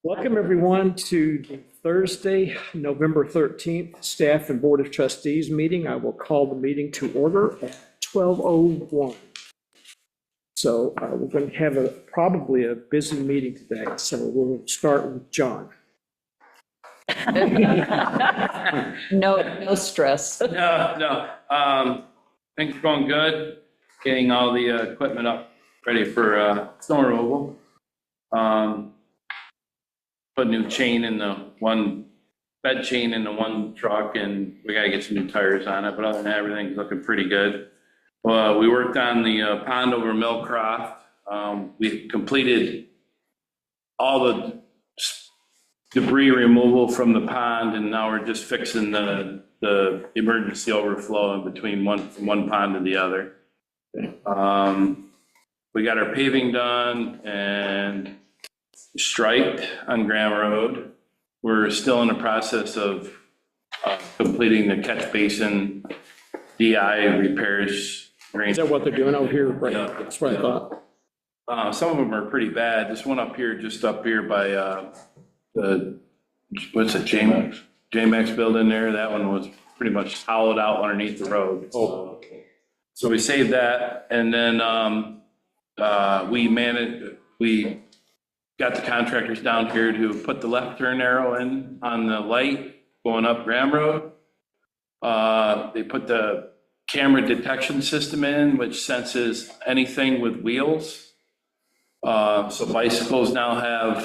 Welcome, everyone, to the Thursday, November 13th Staff and Board of Trustees meeting. I will call the meeting to order at 12:01. So we're going to have probably a busy meeting today, so we'll start with John. No stress. No. Things are going good. Getting all the equipment up, ready for snow removal. Put a new chain in the one, bed chain in the one truck, and we gotta get some new tires on it. But other than that, everything's looking pretty good. We worked on the pond over Millcroft. We completed all the debris removal from the pond, and now we're just fixing the emergency overflow in between from one pond to the other. We got our paving done and striped on Graham Road. We're still in the process of completing the catch basin DI repairs. Is that what they're doing out here? Right. Yeah. That's what I thought. Some of them are pretty bad. This one up here, just up here by the, what's it, J-Max building there, that one was pretty much hollowed out underneath the road. So we saved that, and then we got the contractors down here to put the left turn arrow in on the light going up Graham Road. They put the camera detection system in, which senses anything with wheels. So bicycles now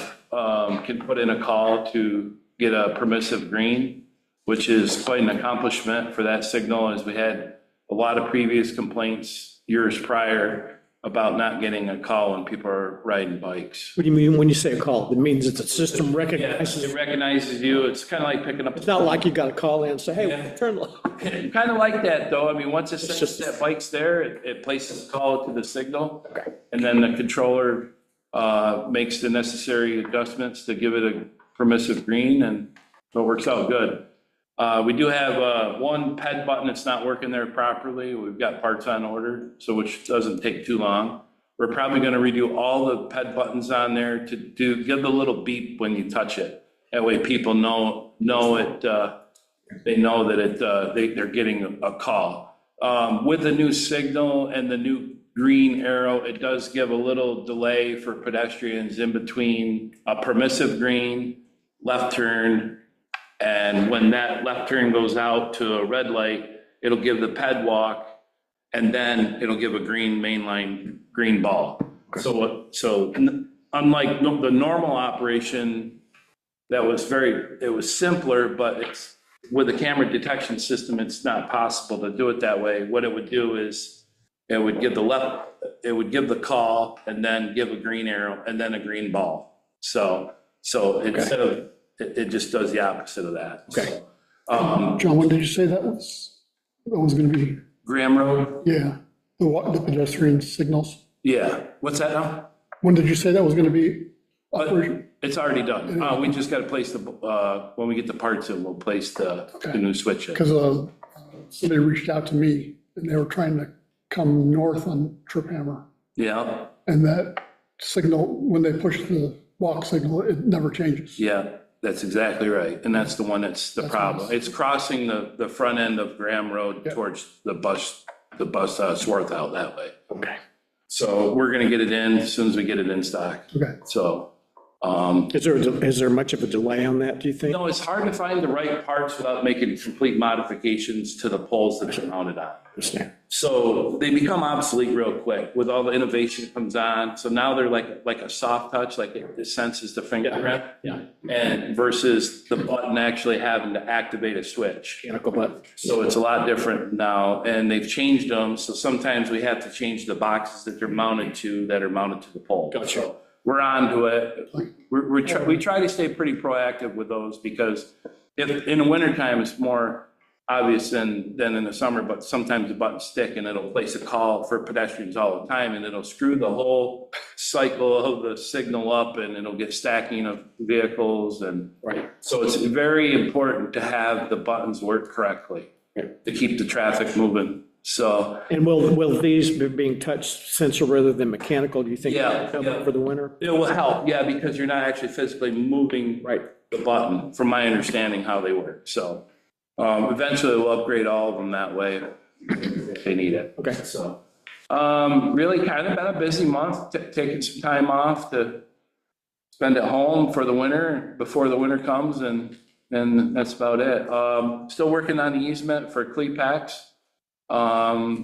can put in a call to get a permissive green, which is quite an accomplishment for that signal, as we had a lot of previous complaints years prior about not getting a call when people are riding bikes. What do you mean when you say a call? It means that the system Yeah, recognizes. it recognizes you. It's kind of like picking up. It's not like you got to call in and say, hey, turn left. Kind of like that, though. I mean, once it It's senses just- that bike's there, it places a call to the signal. Okay. And then the controller makes the necessary adjustments to give it a permissive green, and so it works out good. We do have one PED button that's not working there properly. We've got parts on order, so which doesn't take too long. We're probably going to redo all the PED buttons on there to give the little beep when you touch it. That way people know it. They know that they're getting a call. With the new signal and the new green arrow, it does give a little delay for pedestrians in between a permissive green, left turn, and when that left turn goes out to a red light, it'll give the PED walk, and then it'll give a green mainline green ball. So unlike the normal operation, it was simpler, but it's with the camera detection system, it's not possible to do it that way. What it would do is it would give the call, and then give a green arrow, and then a green ball. So instead of, it just does the opposite of that. Okay. John, when did you say that was going to be? Graham Road? Yeah, the pedestrian signals. Yeah. What's that now? When did you say that was going to be operation? It's already done. We just got to place when we get the parts in, we'll place the new switch in. Because somebody reached out to me and they were trying to come north on Trip Hammer. Yeah, And that signal, when they push the walk signal, it never changes. yeah, that's exactly right. And that's the one that's the problem. It's crossing the front end of Graham Road towards the bus swarth out that way. Okay. So we're going to get it in as soon as we get it in stock. Okay. So, Is there much of a delay on that, do you think? no, it's hard to find the right parts without making complete modifications to the poles that they're mounted on. Understand. So they become obsolete real quick with all the innovation that comes on. So now they're like a soft touch, like it senses the fingerprint. Yeah. And versus the button actually having to activate a switch. Mechanical button. So it's a lot different now, and they've changed them. So sometimes we have to change the boxes that they're mounted to the pole. Gotcha. So we're on to it. We try to stay pretty proactive with those, because if in the wintertime, it's more obvious than in the summer, but sometimes the buttons stick and it'll place a call for pedestrians all the time, and it'll screw the whole cycle of the signal up, and it'll get stacking of vehicles. And Right. so it's very important to have the buttons work correctly to keep the traffic moving So, And will these be being touch sensor rather than mechanical, do you think? Yeah, yeah. For the winter? it will help, yeah, because you're not actually physically moving Right. the button, from my understanding how they work. So eventually we'll upgrade all of them that way if they need it. Okay. So really kind of been a busy month, taking some time off to spend at home for the winter, before the winter comes, and that's about it. Still working on the easement for Clepax.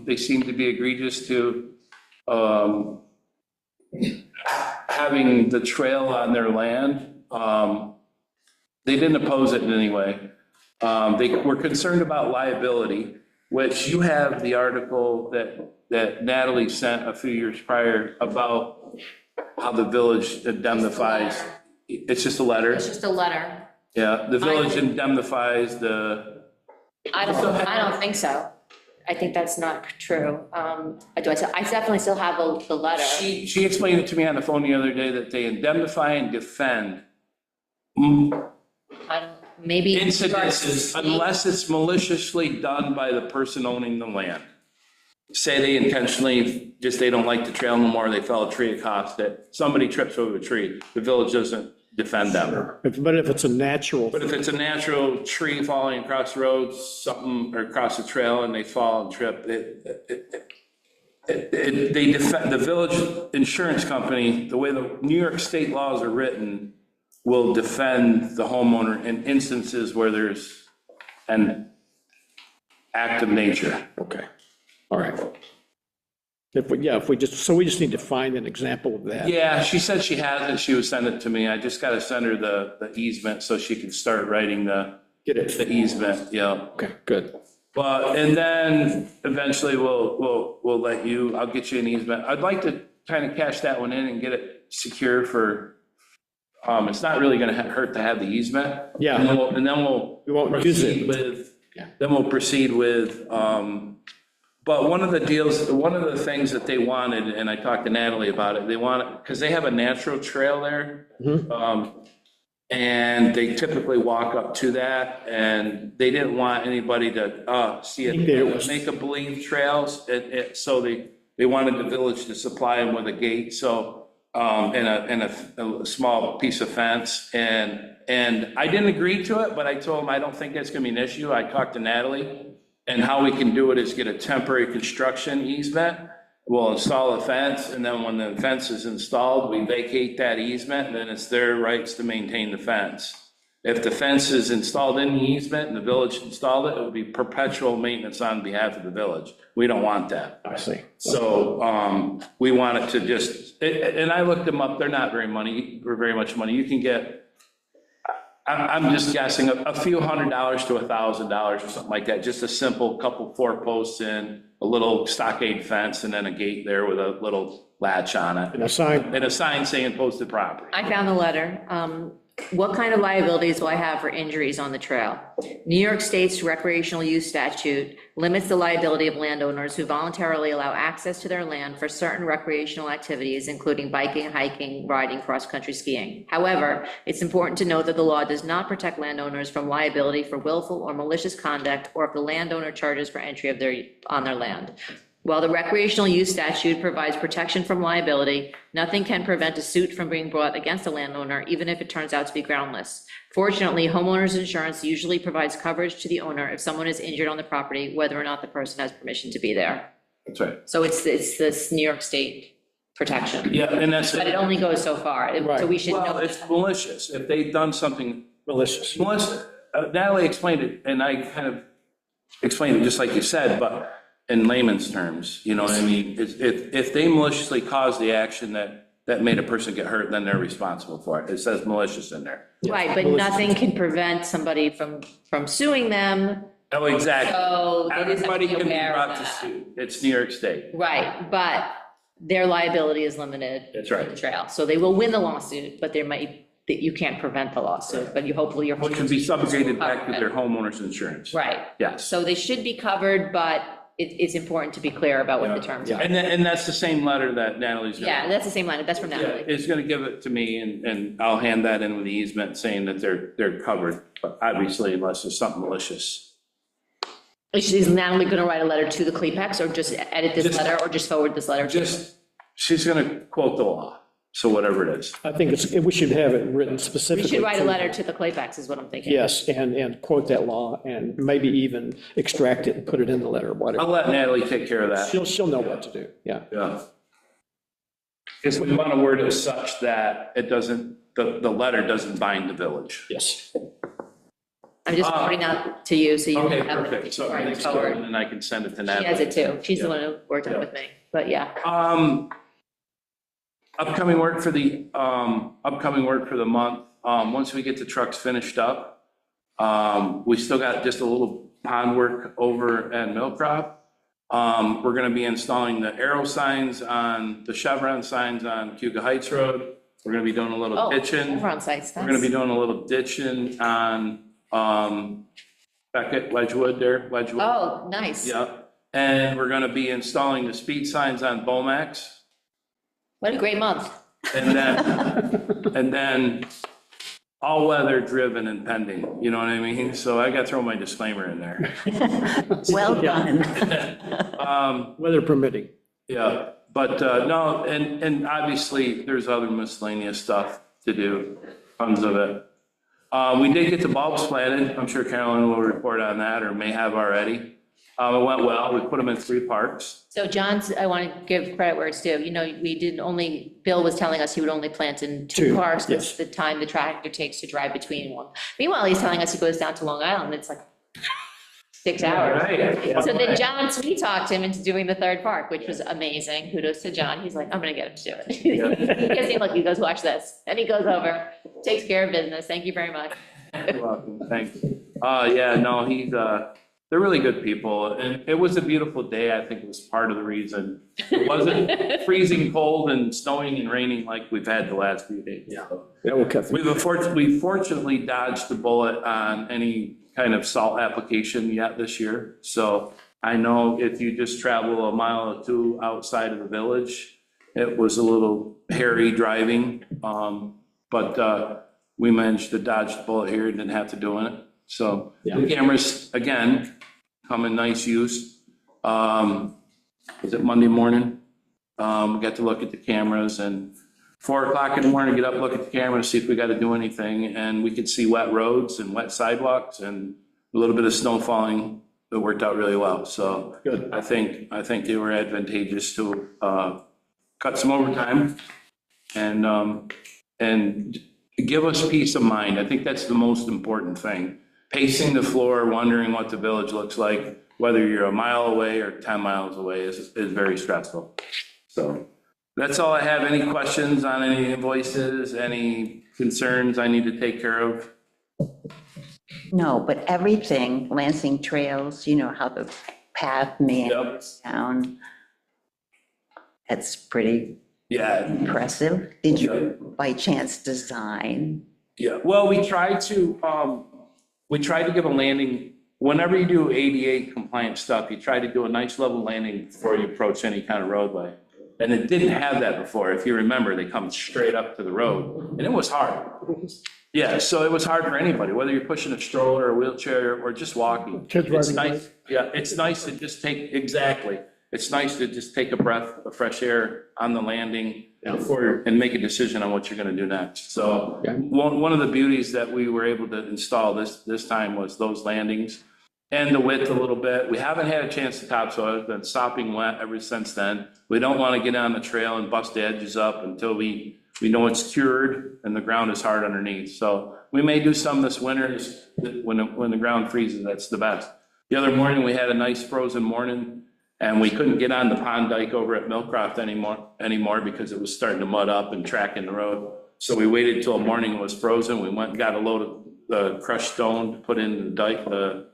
They seem to be egregious to having the trail on their land. They didn't oppose it in any way. They were concerned about liability, which you have the article that Natalie sent a few years prior about how the village indemnifies. It's just a letter. It's just a letter. Yeah, the village indemnifies the, I don't think so. I think that's not true. I definitely still have the letter. she explained it to me on the phone the other day that they indemnify and defend I don't, maybe. incidences unless it's maliciously done by the person owning the land. Say they intentionally, just they don't like the trail no more, they fell a tree, it cost it. Somebody trips over a tree, the village doesn't defend them. But if it's a natural, But if it's a natural tree falling across the road, something, or across the trail and they fall and trip, they defend, the village insurance company, the way the New York state laws are written, will defend the homeowner in instances where there's an act of nature. okay, all right. If we just need to find an example of that. Yeah, she said she has it, she would send it to me, I just gotta send her the easement so she can start writing the Get it. easement, yeah. Okay, good. But, and then eventually we'll let you, I'll get you an easement. I'd like to kind of cash that one in and get it secure for, it's not really gonna hurt to have the easement. Yeah. And then we'll We won't use it. proceed with, Yeah. then we'll proceed with, but one of the things that they wanted, and I talked to Natalie about it, they want, because they have a natural trail there. And they typically walk up to that, and they didn't want anybody to see think that it it, was- make a believe trails. So they wanted the village to supply them with a gate, so, and a small piece of fence. And I didn't agree to it, but I told them I don't think that's gonna be an issue. I talked to Natalie, and how we can do it is get a temporary construction easement. We'll install a fence, and then when the fence is installed, we vacate that easement, and then it's their rights to maintain the fence. If the fence is installed in the easement and the village installed it, it would be perpetual maintenance on behalf of the village. We don't want that. I see. So we want it to just, and I looked them up, they're not very much money. You can get, I'm just guessing, a few $100s to $1,000 or something like that. Just a simple couple 4 posts in, a little stockade fence, and then a gate there with a little latch on it. And a sign, And a sign saying posted property. I found the letter. What kind of liabilities will I have for injuries on the trail? New York State's recreational use statute limits the liability of landowners who voluntarily allow access to their land for certain recreational activities, including biking, hiking, riding, cross-country skiing. However, it's important to note that the law does not protect landowners from liability for willful or malicious conduct, or if the landowner charges for entry on their land. While the recreational use statute provides protection from liability, nothing can prevent a suit from being brought against a landowner, even if it turns out to be groundless. Fortunately, homeowners insurance usually provides coverage to the owner if someone is injured on the property, whether or not the person has permission to be there. That's right. So it's this New York State protection. Yeah, and that's, But it only goes so far, so we should well, know. it's malicious. If they've done something malicious. malicious, Natalie explained it, and I kind of explained it just like you said, but in layman's terms, you know what I mean? If they maliciously caused the action that made a person get hurt, then they're responsible for it. It says malicious in there. Right, but nothing can prevent somebody from suing them, Oh, exactly. so they just have to Everybody be can be aware brought of to that. suit. It's New York State. Right, but their liability is limited. That's right. to the trail, so they will win the lawsuit, but there might, that you can't prevent the lawsuit, but you hopefully you're. Which can be subjugated back to their homeowner's insurance. Right. Yes. So they should be covered, but it's important to be clear about what the terms are. And that's the same letter that Natalie's. Yeah, that's the same line, that's from Yeah, Natalie. it's gonna give it to me, and I'll hand that in with the easement saying that they're covered, but obviously unless there's something malicious. Is Natalie gonna write a letter to the Clepex, or just edit this Just- letter, or just forward this letter? She's gonna quote the law, so whatever it is. I think we should have it written We specifically. should write a to- letter to the Clepex, is what I'm thinking. Yes, and quote that law, and maybe even extract it and put it in the letter, I'll whatever. let Natalie take care of that. She'll know what to do, yeah. Yeah. Because we want to word it such that it doesn't, the letter doesn't bind the village. Yes. I'm just forwarding that to you, so you Okay, can have it perfect. So right next forward. and then I can send it to She Natalie. has it too. She's the Yeah. one who worked on it with me, but yeah. Upcoming work for the month, once we get the trucks finished up, we still got just a little pond work over at Millcrop. We're gonna be installing the arrow signs on, the chevron signs on Cuga Heights Road. We're gonna be doing a little Oh, ditching. Chevron sites, We're gonna be that's, doing a little ditching on, Beckett, Wedgewood there, Wedgewood. oh, nice. Yeah, and we're gonna be installing the speed signs on Bomax. What a great month. And then all-weather driven and pending, you know what I mean? So I gotta throw my disclaimer in there. Well done. Weather permitting. Yeah, but, no, and obviously, there's other miscellaneous stuff to do, tons of it. We did get the bulbs planted, I'm sure Carolyn will report on that, or may have already. It went well, we put them in 3 parks. So John's, I want to give credit where it's due. You know, we didn't only, Bill was telling us he would only plant in 2 Two, parks. That's yes. the time the tractor takes to drive between one. Meanwhile, he's telling us he goes down to Long Island. It's like 6 hours. Right. So then John sweet talked him into doing the 3rd park, which was amazing. Kudos to John. He's like, I'm gonna get him to do it. He gives him, look, he goes, watch this. And he goes over, takes care of business. Thank you very much. You're welcome, thanks. Yeah, no, they're really good people, and it was a beautiful day, I think it was part of the reason. It wasn't freezing cold and snowing and raining like we've had the last few days. Yeah. That will cut through. We fortunately dodged the bullet on any kind of salt application yet this year. So I know if you just travel a mile or 2 outside of the village, it was a little hairy driving. But we managed to dodge the bullet here and didn't have to do it. So the cameras, again, come in nice use. Was it Monday morning? We got to look at the cameras, and 4 o'clock in the morning, get up, look at the camera, see if we got to do anything. And we could see wet roads and wet sidewalks and a little bit of snow falling. It worked out really well. So Good. I think they were advantageous to cut some overtime and give us peace of mind. I think that's the most important thing. Pacing the floor, wondering what the village looks like, whether you're a mile away or 10 miles away is very stressful. So that's all I have. Any questions on any invoices, any concerns I need to take care of? No, but everything, Lansing Trails, you know, how the path meanders down. That's pretty Yeah, impressive. Did you by chance design? yeah. Well, we tried to give a landing, whenever you do ADA compliant stuff, you try to do a nice level landing before you approach any kind of roadway. And it didn't have that before. If you remember, they come straight up to the road, and it was hard. Yeah, so it was hard for anybody, whether you're pushing a stroller or a wheelchair or just walking. Kids It's riding a nice, yeah, it's nice to just take, exactly. It's nice to just take a breath of fresh air on the landing before, and make a decision on what you're gonna do next. So Okay. one of the beauties that we were able to install this time was those landings and the width a little bit. We haven't had a chance to topsoil, it's been sopping wet ever since then. We don't wanna get on the trail and bust the edges up until we know it's cured and the ground is hard underneath. So we may do some this winter, when the ground freezes, that's the best. The other morning, we had a nice frozen morning, and we couldn't get on the pond dike over at Millcroft anymore because it was starting to mud up and track in the road. So we waited till morning it was frozen. We went and got a load of the crushed stone to put in the dike, the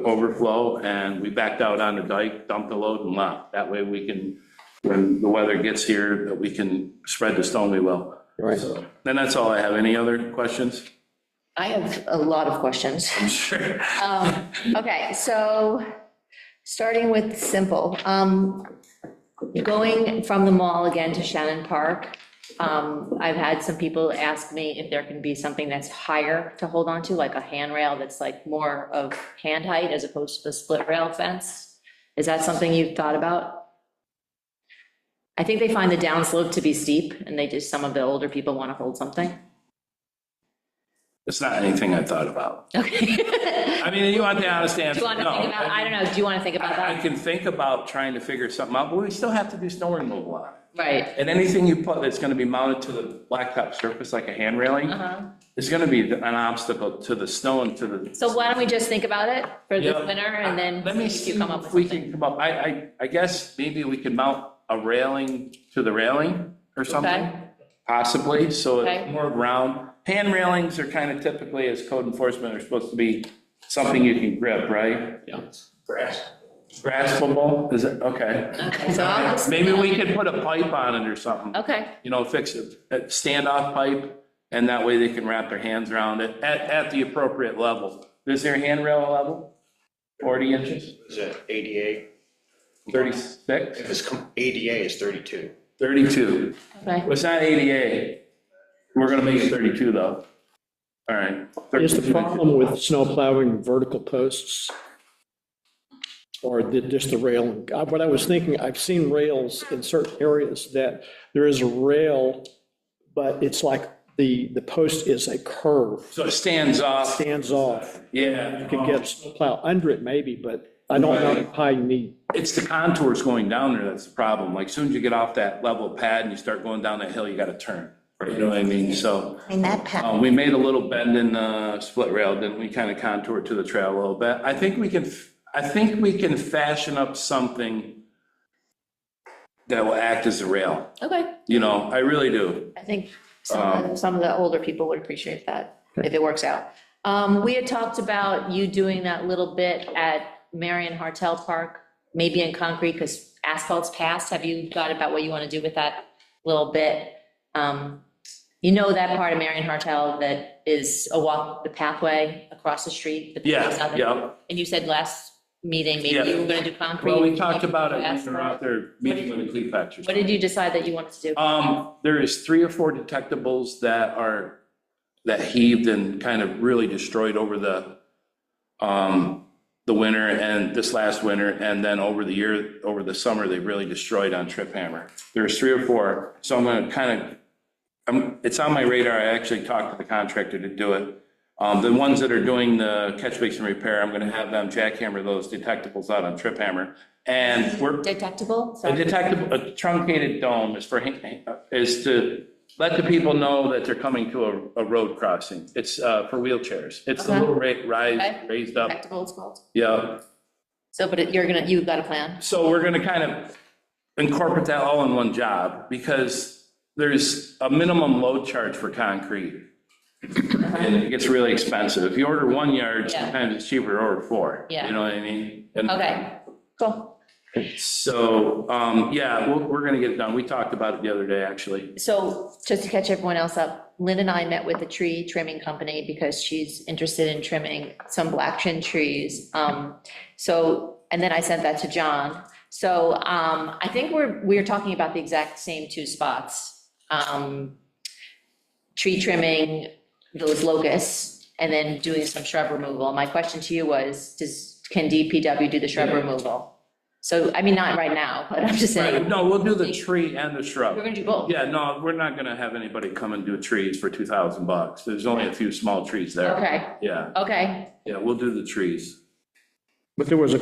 overflow, and we backed out on the dike, dumped the load and left. That way we can, when the weather gets here, that we can spread the stone, we will. Right. So, then that's all I have. Any other questions? I have a lot of questions. I'm sure. Okay, so starting with simple, going from the mall again to Shannon Park, I've had some people ask me if there can be something that's higher to hold on to, like a handrail that's like more of hand height as opposed to the split rail fence. Is that something you've thought about? I think they find the downslope to be steep, and some of the older people want to hold something. It's not anything I thought about. Okay. I mean, you want the honest answer? Do you want to think about, I don't know, do you want to think about I that? can think about trying to figure something out, but we still have to do snow removal on it. Right. And anything you put that's gonna be mounted to the blacktop surface, like a hand railing, Uh-huh. is gonna be an obstacle to the snow and to the. So why don't we just think about it for this Yeah. winter, and then Let me see see if you come up if with we something? can come up, I guess maybe we could mount a railing to the railing or something. Okay. Possibly, so Okay. it's more round. Hand railings are kind of typically, as code enforcement, are supposed to be something you can grip, right? Yeah. Graspable, is it, okay. Okay, so I'll just. Maybe we could put a pipe on it or something. Okay, You know, fix a standoff pipe, and that way they can wrap their hands around it at the appropriate level. Is there a handrail level? 40 inches? Is it ADA? 36? If it's ADA, it's 32. 32. okay. Well, it's not ADA. We're gonna make it 32 though. All right. Is the 32 problem with snow plowing vertical posts? Or just the railing? What I was thinking, I've seen rails in certain areas that there is a rail, but it's like the post is a curve, So it stands off. stands off. Yeah. You could get a snow plow under it maybe, but I don't know how you need. It's the contours going down there that's the problem. Like, soon as you get off that level pad and you start going down that hill, you gotta turn. You know what I mean? So, I mean, that path, we made a little bend in the split rail, didn't we? Kind of contoured to the trail a little bit. I think we can fashion up something that will act as a rail. Okay, You know, I really do. I think some of the older people would appreciate that, if it works out. We had talked about you doing that little bit at Marion Hartel Park, maybe in concrete, because asphalt's passed. Have you thought about what you want to do with that little bit? You know that part of Marion Hartel that is the pathway across the street? the pathway's out Yeah, there? yeah. And you said last meeting, maybe Yeah. you were gonna do concrete? Well, we talked about it when we Asphalt. were out there meeting with the cleat factors. What did you decide that you wanted to do? There is 3 or 4 detectables that heaved and kind of really destroyed over the winter and this last winter, and then over the summer, they really destroyed on Trip Hammer. There's 3 or 4, so I'm gonna kind of, it's on my radar. I actually talked to the contractor to do it. The ones that are doing the catch basin repair, I'm gonna have them jackhammer those detectables out on Trip Hammer. And we're, Detectable? a Sorry. detectable, a truncated dome is to let the people know that they're coming to a road crossing. It's for wheelchairs. It's a Okay. little Okay. raised up, Detectable, it's called. yeah. So, but you've got a plan? So we're gonna kind of incorporate that all in one job, because there's a minimum load charge for concrete. And it gets really expensive. If you order 1 yard, Yeah. sometimes it's cheaper to order 4. Yeah. You know what I mean? And Okay, cool. so, yeah, we're gonna get it done. We talked about it the other day, actually. So just to catch everyone else up, Lynn and I met with a tree trimming company because she's interested in trimming some black chin trees. And then I sent that to John. So I think we're talking about the exact same 2 spots. Tree trimming those locusts and then doing some shrub removal. My question to you was, can DPW do the shrub Yeah. removal? So, I mean, not right now, but I'm just saying, No, we'll do the tree and the shrub. we're gonna do both. Yeah, no, we're not gonna have anybody come and do trees for $2,000. There's only a few small trees there. Okay, Yeah, okay, yeah, we'll do the trees. But there was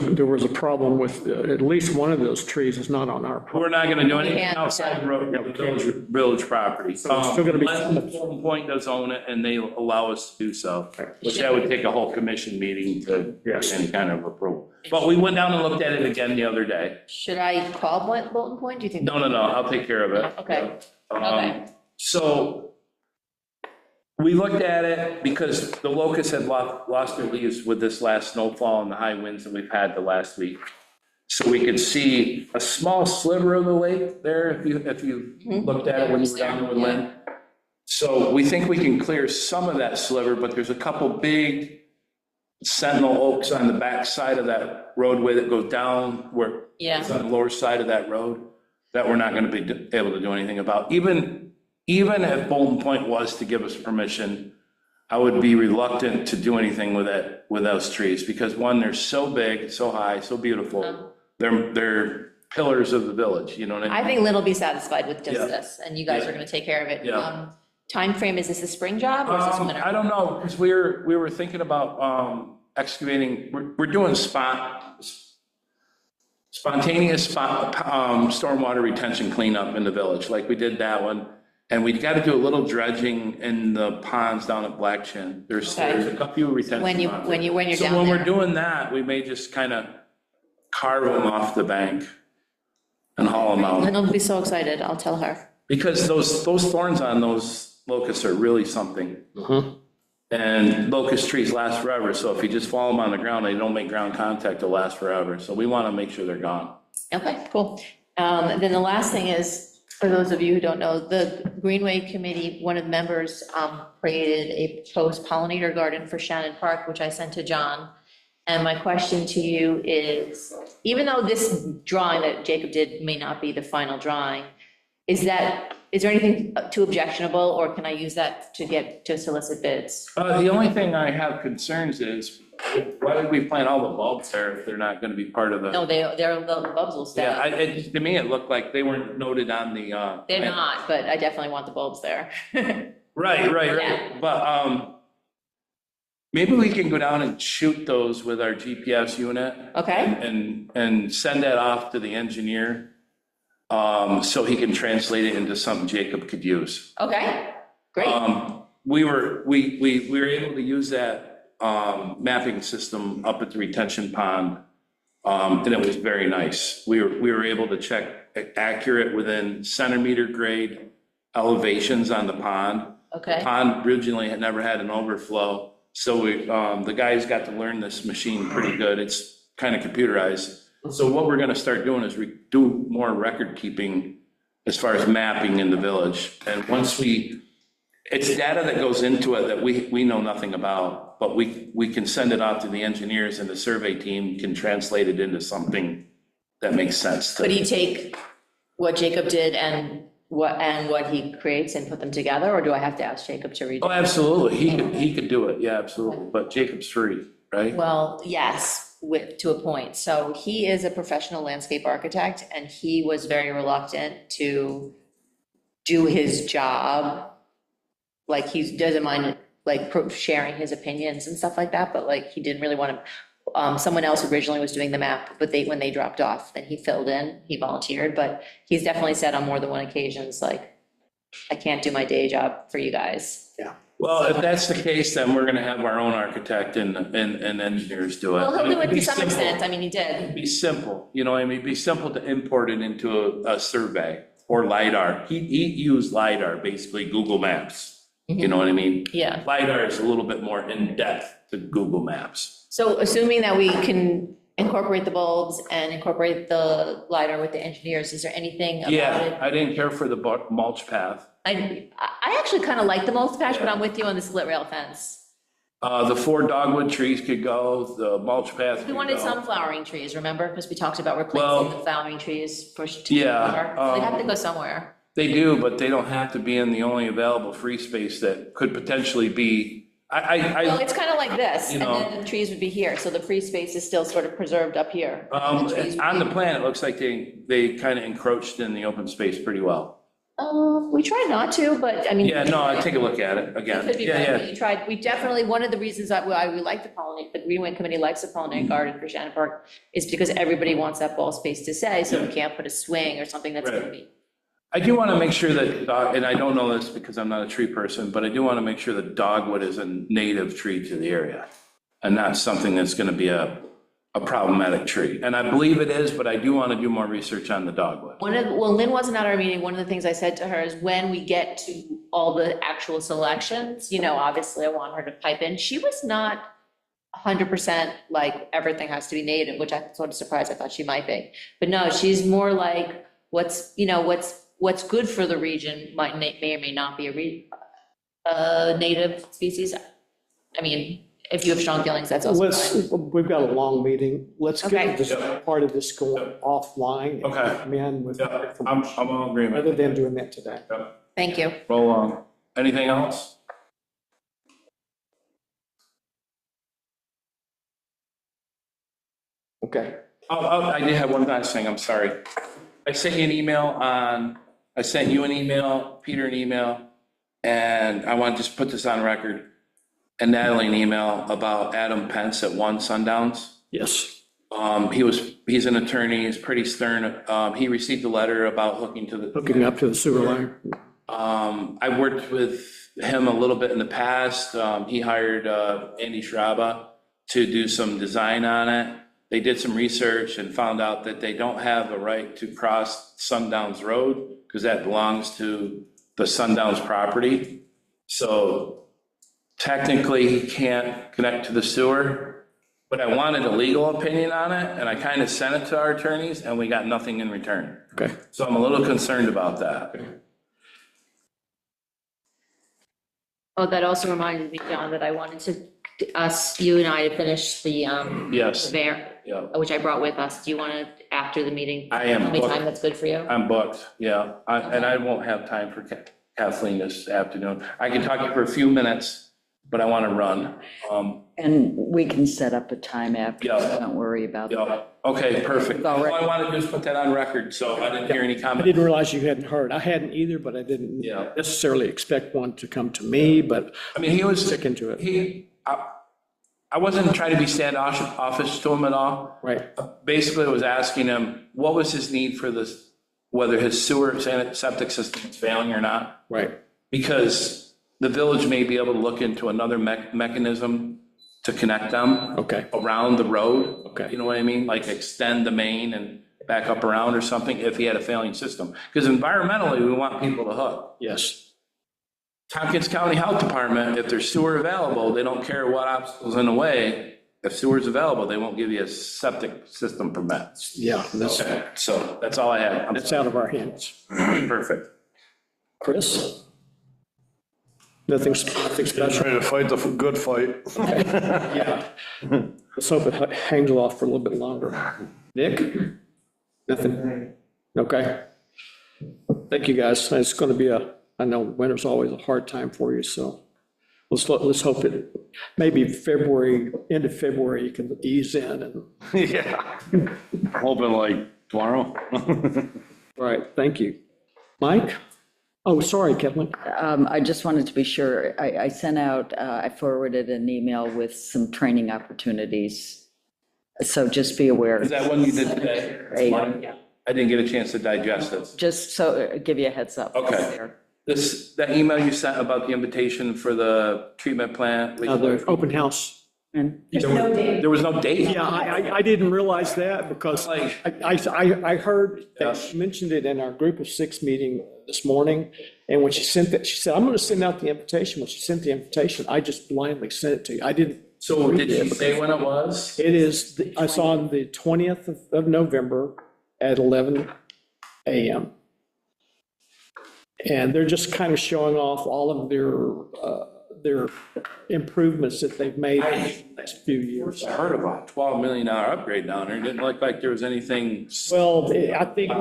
a problem with, at least one of those trees is not on our property. We're not gonna do anything can't, outside the road, village property. So it's still gonna be- Unless Fulton Point does own it and they allow us to do so, which that would take a whole commission meeting to get Yes. any kind of approval. But we went down and looked at it again the other day. should I call Bolton Point, do you think? No, I'll take care of it. Okay, Um, okay. So we looked at it because the locusts had lost their leaves with this last snowfall and the high winds that we've had the last week. So we could see a small sliver of the lake there, if you looked at it when you were down there with Lynn. So we think we can clear some of that sliver, but there's a couple big sentinel oaks on the back side of that roadway that goes down where Yeah. it's on the lower side of that road that we're not gonna be able to do anything about. Even even if Bolton Point was to give us permission, I would be reluctant to do anything with it, with those trees, because one, they're so big, so high, so beautiful. They're pillars of the village, you know what I mean? I think Lynn will be satisfied with just Yeah. this, and you guys Yeah. are gonna take care of it. Yeah. Timeframe, is this a spring job or is this winter? I don't know, because we were thinking about excavating, we're doing spontaneous stormwater retention cleanup in the village, like we did that one. And we got to do a little dredging in the ponds down at Black Chin. There's Okay. a few retention When ponds. you're down So when we're there. doing that, we may just kind of carve them off the bank and haul them out. Lynn will be so excited, I'll tell her. Because those thorns on those locusts are really something. And locust trees last forever, so if you just fall them on the ground, they don't make ground contact, they'll last forever. So we want to make sure they're gone. Okay, cool. Then the last thing is, for those of you who don't know, the Greenway Committee, one of the members created a proposed pollinator garden for Shannon Park, which I sent to John. And my question to you is, even though this drawing that Jacob did may not be the final drawing, is there anything too objectionable, or can I use that to solicit bids? The only thing I have concerns is, why did we plant all the bulbs there if they're not going to be part of the? No, the bulbs will stay. Yeah, to me, it looked like they weren't noted on the. They're not, but I definitely want the bulbs there. Right. Yeah. But maybe we can go down and shoot those with our GPS unit. Okay. And send that off to the engineer, so he can translate it into something Jacob could use. Okay, great. We were able to use that mapping system up at the retention pond, and it was very nice. We were able to check accurate within centimeter grade elevations on the pond. Okay. Pond originally had never had an overflow, so the guys got to learn this machine pretty good. It's kind of computerized. So what we're gonna start doing is do more record keeping as far as mapping in the village. And once it's data that goes into it that we know nothing about, but we can send it off to the engineers, and the survey team can translate it into something that makes sense. Could he take what Jacob did and what he creates and put them together, or do I have to ask Jacob to read? Oh, absolutely. He could do it. Yeah, absolutely. But Jacob's free, right? Well, yes, to a point. So he is a professional landscape architect, and he was very reluctant to do his job. Like, he doesn't mind, like, sharing his opinions and stuff like that, but like, he didn't really want to. Someone else originally was doing the map, but when they dropped off, then he filled in, he volunteered, but he's definitely said on more than one occasions, like, I can't do my day job for you guys. Well, if that's the case, then we're gonna have our own architect and engineers do it. Well, he'll do it It'd be to some simple. extent, I mean, he did. It'd be simple, you know, I mean, it'd be simple to import it into a survey or LiDAR. He used LiDAR, basically Google Maps, you know what I mean? Yeah. LiDAR is a little bit more in-depth to Google Maps. So assuming that we can incorporate the bulbs and incorporate the LiDAR with the engineers, is there anything about Yeah, it? I didn't care for the mulch path. I actually kind of like the mulch patch, but I'm with you on the split rail fence. The 4 dogwood trees could go, the mulch path We could wanted go. some flowering trees, remember? Because we talked about Well, replacing the flowering trees for. yeah, They have to go somewhere. They do, but they don't have to be in the only available free space that could potentially be, Well, it's kind of like this, You and know. then the trees would be here, so the free space is still sort of preserved up here. The trees would on the be- plan, it looks like they kind of encroached in the open space pretty well. We tried not to, but I mean. Yeah, no, I'd take a look at it It again. could be Yeah, better. yeah. We tried, we definitely, one of the reasons why we like the Greenway Committee likes the pollinator garden for Shannon Park is because everybody wants that ball space to stay, so we can't put a swing or something that's gonna Right. be. I do want to make sure that, and I don't know this because I'm not a tree person, but I do want to make sure that dogwood is a native tree to the area and not something that's going to be a problematic tree. And I believe it is, but I do want to do more research on the dogwood. Well, Lynn wasn't at our meeting, one of the things I said to her is when we get to all the actual selections, obviously I want her to pipe in. She was not 100% like everything has to be native, which I'm sort of surprised, I thought she might be. But no, she's more like what's good for the region may or may not be a native species. I mean, if you have strong feelings, that's also fine. We've got a long meeting. Let's Okay. get this part of this going offline. Okay. Come in with. Yeah, I'm all in agreement. Rather than doing that today. Yeah. Thank you. Roll on. Anything else? Okay. I did have one last thing, I'm sorry. I sent you an email I sent you an email, Peter an email, and I want to just put this on record. And Natalie an email about Adam Pence at One Sundowns. Yes. He's an attorney, he's pretty stern. He received a letter about Hooking up to the sewer line. I worked with him a little bit in the past. He hired Andy Schraba to do some design on it. They did some research and found out that they don't have a right to cross Sundowns Road because that belongs to the Sundowns property. So technically, he can't connect to the sewer. But I wanted a legal opinion on it, and I kind of sent it to our attorneys, and we got nothing in return. Okay. So I'm a little concerned about that. Oh, that also reminded me, John, that I wanted you and I to finish the, Yes, yeah, which I brought with us. Do you want to, after the meeting? I am Tell me booked. time that's good for you? I'm booked, yeah. And I won't have time for Kathleen this afternoon. I can talk to you for a few minutes, but I want to run. And we can set up a time after, Yeah. so don't worry about that. Yeah, okay, perfect. All All right. I wanted to do is put that on record, so I didn't hear any I comment. didn't realize you hadn't heard. I hadn't either, but I didn't Yeah. necessarily expect one to come to me, but I mean, he was, stick into it. I wasn't trying to be standoffish to him at all. Right. Basically, I was asking him, what was his need for this, whether his sewer septic system is failing or not? Right. Because the village may be able to look into another mechanism to connect them. Okay. Around the road. Okay. You know what I mean? Like extend the main and back up around or something if he had a failing system. Because environmentally, we want people to hook. Yes. Tompkins County Health Department, if there's sewer available, they don't care what obstacles in the way. If sewer's available, they won't give you a septic system permit. Yeah, that's, Okay, so that's all I have. I'm that's out of our hands. perfect. Chris? Nothing special? Trying to fight the good fight. Yeah. Let's hope it hangs off for a little bit longer. Nick? Nothing? Okay. Thank you, guys. It's going to be I know winter's always a hard time for you, so let's hope it, maybe February, end of February, you can ease in and, Yeah. Hoping like tomorrow. all right, thank you. Mike? Oh, sorry, Kevin. I just wanted to be sure, I sent out, I forwarded an email with some training opportunities. So just be aware. Is that one you did today? Right. I didn't get a chance to digest it. Just so, give you a heads up. Okay. That email you sent about the invitation for the treatment plant. The open house. And There was no date. Yeah, I didn't realize that because Like- I heard that she mentioned it in our group of six meeting this morning. And when she sent that, she said, I'm going to send out the invitation. When she sent the invitation, I just blindly sent it to you. I didn't. So did she say when it was? It is, I saw on the 20th of November at 11 a.m. And they're just kind of showing off all of their improvements that they've made in the last few years. I heard about $12 million upgrade down there. It didn't look like there was anything. Well, I think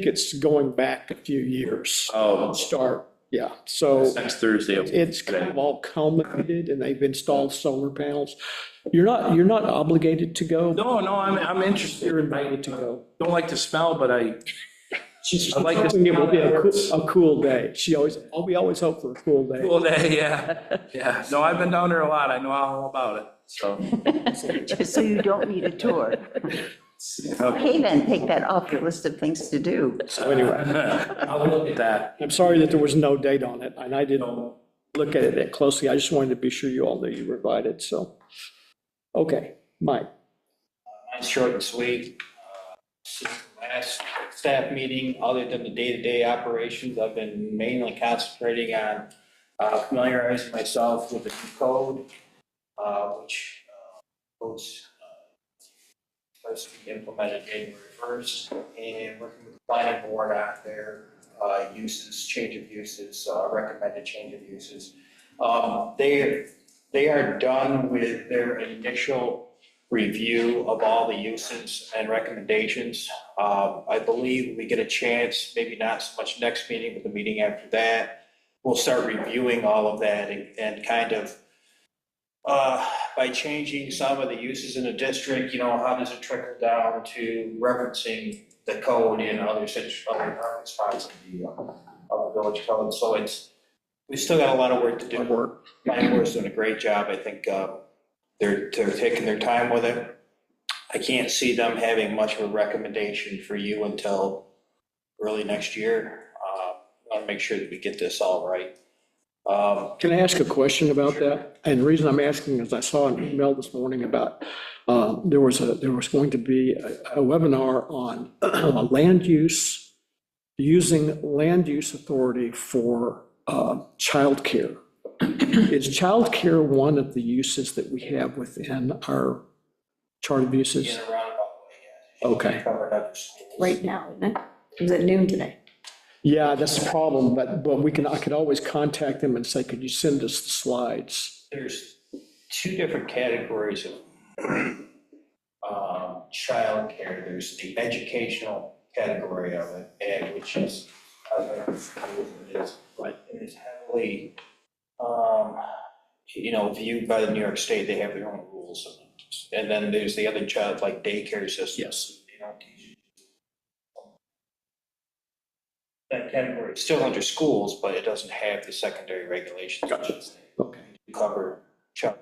it's going back a few years. Oh, Start, yeah. So next Thursday. it's kind of all culminated and they've installed solar panels. You're not obligated to go. No, I'm interested. You're invited to go. Don't like the smell, but She's I like this- hoping it will be a cool day. We always hope for a cool day. cool day, yeah. Yeah, no, I've been down there a lot. I know all about it, so. so you don't need a tour. Okay, then, take that off your list of things to do. So anyway, I'll look at that. I'm sorry that there was no date on it, and I didn't look at it that closely. I just wanted to be sure you all knew you were invited, so. Okay, Mike. Mine's short and sweet. Since the last staff meeting, other than the day-to-day operations, I've been mainly concentrating on familiarizing myself with the new code, which was supposed to be implemented January 1st, and working with the planning board on their uses, change of uses, recommended change of uses. They are done with their initial review of all the uses and recommendations. I believe we get a chance, maybe not so much next meeting, but the meeting after that, we'll start reviewing all of that and kind of, by changing some of the uses in the district, you know, how does it trickle down to referencing the code in other spots of the village code? So we still got a lot of work to do. Planning board's doing a great job. I think they're taking their time with it. I can't see them having much of a recommendation for you until early next year. I want to make sure that we get this all right. Can I ask a question about that? And the reason I'm asking is I saw an email this morning about, there was going to be a webinar on land use, using land use authority for childcare. Is childcare one of the uses that we have within our chart of uses? In a roundabout way, yeah. Okay. Covered other schools. Right now, isn't it? It was at noon today. Yeah, that's the problem, but I could always contact them and say, could you send us the slides? There's two different categories of childcare. There's the educational category of it, and which is, it is heavily, you know, viewed by the New York State. They have their own rules. And then there's the other child, like daycare systems. Yes. They don't teach you. That category is still under schools, but it doesn't have the secondary regulations. Gotcha. Okay. To cover child.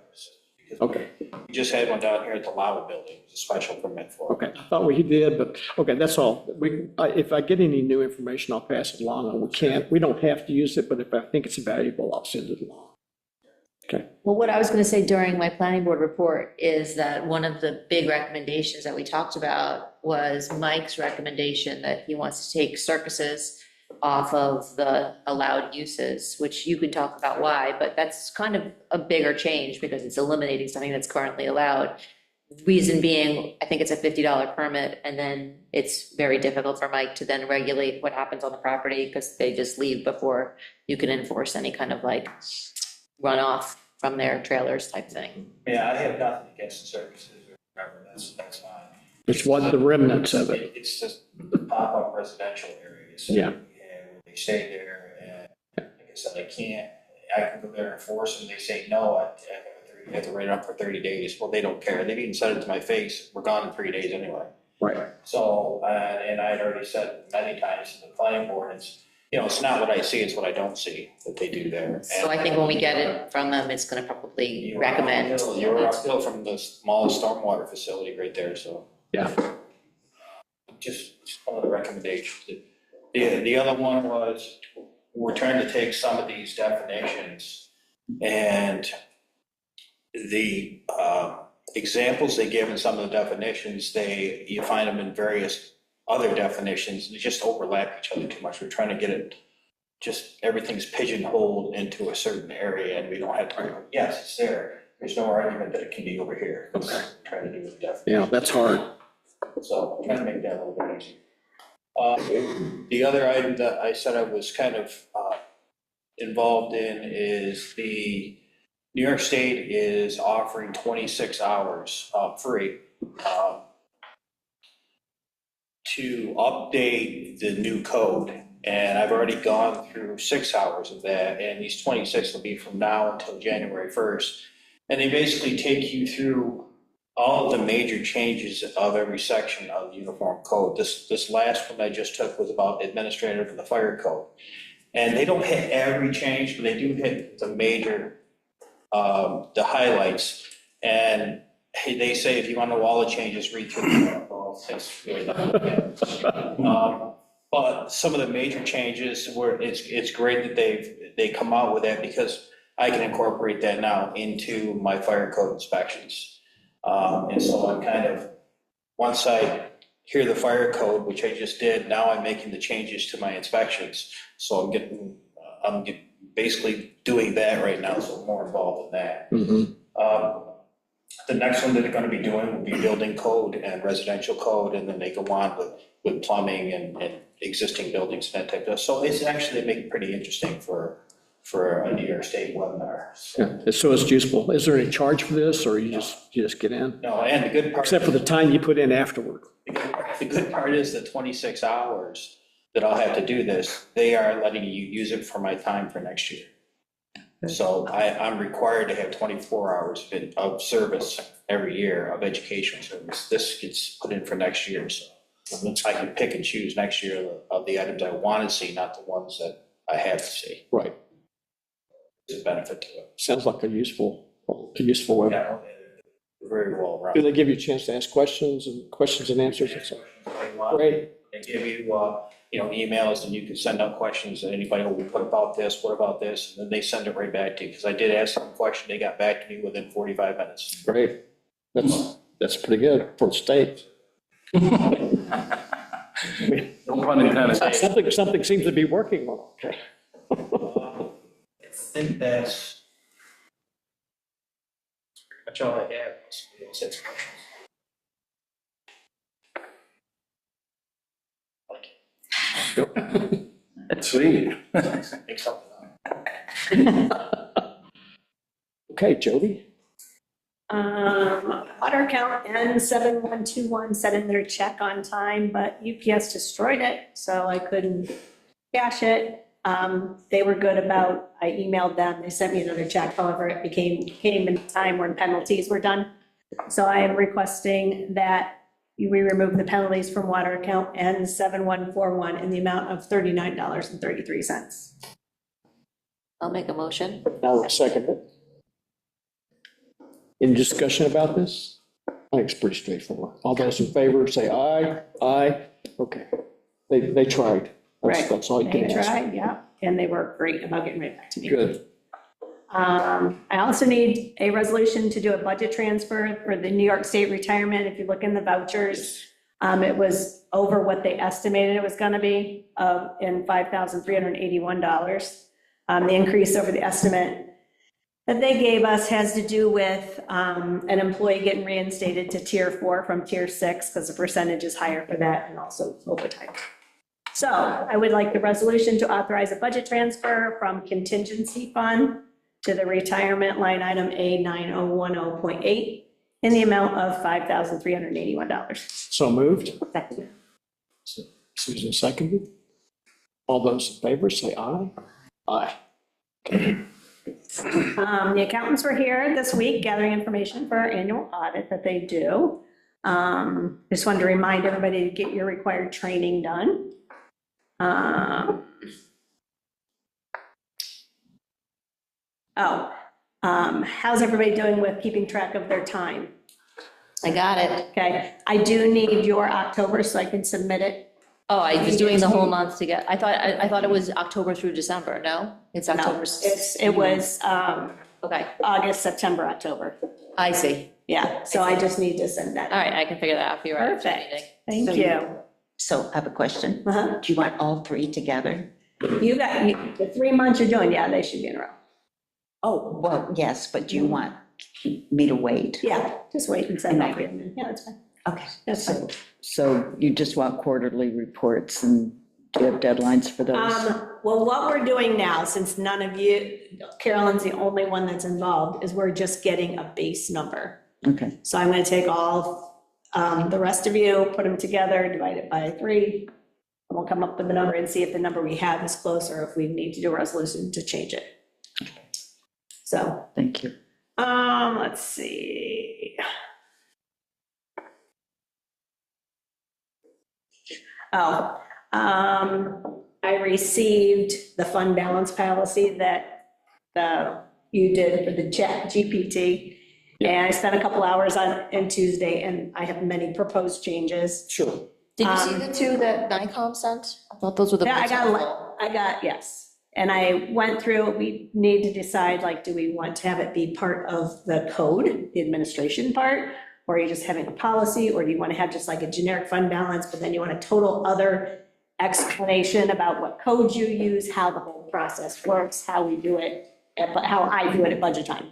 Okay. We just had one down here at the Lava Building, a special permit for. Okay, I thought we did, but, okay, that's all. If I get any new information, I'll pass it along, and we don't have to use it, but if I think it's valuable, I'll send it along. Okay. Well, what I was going to say during my planning board report is that one of the big recommendations that we talked about was Mike's recommendation that he wants to take circuses off of the allowed uses, which you can talk about why, but that's kind of a bigger change because it's eliminating something that's currently allowed. Reason being, I think it's a $50 permit, and then it's very difficult for Mike to then regulate what happens on the property because they just leave before you can enforce any kind of like runoff from their trailers type thing. Yeah, I have nothing against the services or whatever, that's fine. It's what the remnants of it. It's just the pop-up residential areas. Yeah. And they stay there, and like I said, I can go there and enforce them, they say, no, I have to write it up for 30 days. Well, they don't care, they've even said it to my face, we're gone in 3 days anyway. Right. So, and I had already said many times to the planning board, it's, you know, it's not what I see, it's what I don't see that they do there. So I think when we get it from them, it's going to probably You're recommend. uphill- You're uphill from the smallest stormwater facility right there, so. Yeah. Just one of the recommendations. The other one was, we're trying to take some of these definitions and the examples they give in some of the definitions, you find them in various other definitions, they just overlap each other too much. We're trying to get it, just everything's pigeonholed into a certain area, and we don't have to, yes, it's there. There's no argument that it can be over here. That's what we're trying to do with the definition. Yeah, that's hard. So I'm trying to make that a little bit easier. The other item that I said I was kind of involved in is the New York State is offering 26 hours free to update the new code. And I've already gone through 6 hours of that, and these 26 will be from now until January 1st. And they basically take you through all of the major changes of every section of the uniform code. This last one I just took was about administrative and the fire code. And they don't hit every change, but they do hit the major, the highlights. And they say, if you want to know all the changes, read through the well, it's really not. But some of the major changes where it's great that they come out with that, because I can incorporate that now into my fire code inspections. And so I'm kind of, once I hear the fire code, which I just did, now I'm making the changes to my inspections. So I'm basically doing that right now, so I'm more involved in that. Mm-hmm. The next one that they're gonna be doing will be building code and residential code, and then they go on with plumbing and existing buildings and that type of stuff. So it's actually making it pretty interesting for for a New York State webinar. Yeah, so it's useful. Is there any charge for this, or you just get in? No, and the good part. Except for the time you put in afterward. The good part is the 26 hours that I'll have to do this, they are letting you use it for my time for next year. So I'm required to have 24 hours of service every year of educational service. This gets put in for next year, so I can pick and choose next year of the items I want to see, not the ones that I have to see. Right. There's a benefit to it. Sounds like a useful web. Yeah, very well Do run. they give you a chance to ask questions and answers and so? Great. They give you, emails, and you can send out questions that anybody will, what about this, what about this? And then they send it right back to you, because I did ask them a question, they got back to me within 45 minutes. Great. That's pretty good for the state. No pun intended. Something seems to be working well, okay. I think that's pretty much all I have. Six questions. Sweet. Make something up. Okay, Jody? Water account N7121 sent in their check on time, but UPS destroyed it, so I couldn't cash it. They were good about, I emailed them, they sent me another check, however, it came in time when penalties were done. So I am requesting that we remove the penalties from water account N7141 in the amount of $39.33. I'll make a motion. I'll second it. Any discussion about this? I think it's pretty straightforward. All those in favor, say aye. Aye. Okay. They tried. Right. That's all you They can ask. tried, yeah, and they were great about getting right back to me. Good. I also need a resolution to do a budget transfer for the New York State retirement. If you look in the vouchers, it was over what they estimated it was going to be, in $5,381. The increase over the estimate that they gave us has to do with an employee getting reinstated to Tier 4 from Tier 6, because the percentage is higher for that, and also overtime. So I would like the resolution to authorize a budget transfer from contingency fund to the retirement line item A9010.8 in the amount of $5,381. So moved. Second. Susan seconded. All those in favor, say aye. Aye. The accountants were here this week gathering information for our annual audit that they do. Just wanted to remind everybody to get your required training done. How's everybody doing with keeping track of their time? I got it. Okay, I do need your October so I can submit it. Oh, I was doing the whole month to get, I thought it was October through December, no? It's No, October. it was Okay, August, September, October. I see. Yeah, so I just need to send that. All right, I can figure that out for you right after the Perfect. meeting. Thank you. So I have a question. Uh-huh. Do you want all three together? You got, the 3 months you're doing, yeah, they should be in a row. Oh, well, yes, but do you want me to wait? Yeah, just wait and send that in. Yeah, that's fine. Okay. That's fine. So you just want quarterly reports, and do you have deadlines for those? Well, what we're doing now, since none of you, Carolyn's the only one that's involved, is we're just getting a base number. Okay, So I'm going to take all, the rest of you, put them together, divide it by 3, and we'll come up with a number and see if the number we have is close, or if we need to do a resolution to change it. So, thank you. let's see. I received the fund balance policy that you did for the Chat GPT. And I spent a couple hours on Tuesday, and I have many proposed changes. Sure. Did you see the two that Nikon sent? I thought those were the Yeah, most helpful. yes. And I went through, we need to decide, like, do we want to have it be part of the code, the administration part? Or are you just having a policy, or do you want to have just like a generic fund balance, but then you want a total other explanation about what codes you use, how the whole process works, how we do it, how I do it at budget time?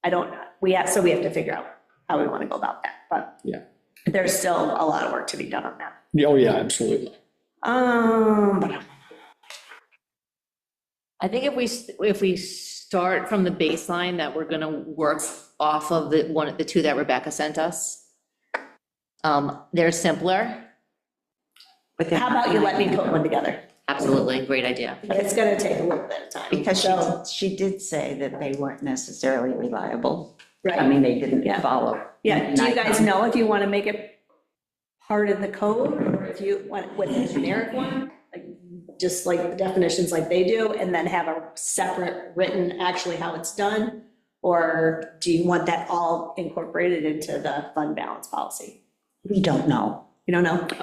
I don't know. So we have to figure out how we want to go about that, but Yeah. there's still a lot of work to be done on that. Oh, yeah, absolutely. But I think if we start from the baseline that we're gonna work off of the two that Rebecca sent us, they're simpler, But then- How about you let me put one together? absolutely, great idea. It's gonna take a little bit of time. Because So, she did say that they weren't necessarily reliable. I right, mean, they didn't Yeah. follow. yeah, do you guys know if you want to make it part of the code, or if you want with a generic one? Like, just like the definitions like they do, and then have a separate written, actually how it's done? Or do you want that all incorporated into the fund balance policy? We don't know. You don't know? Okay.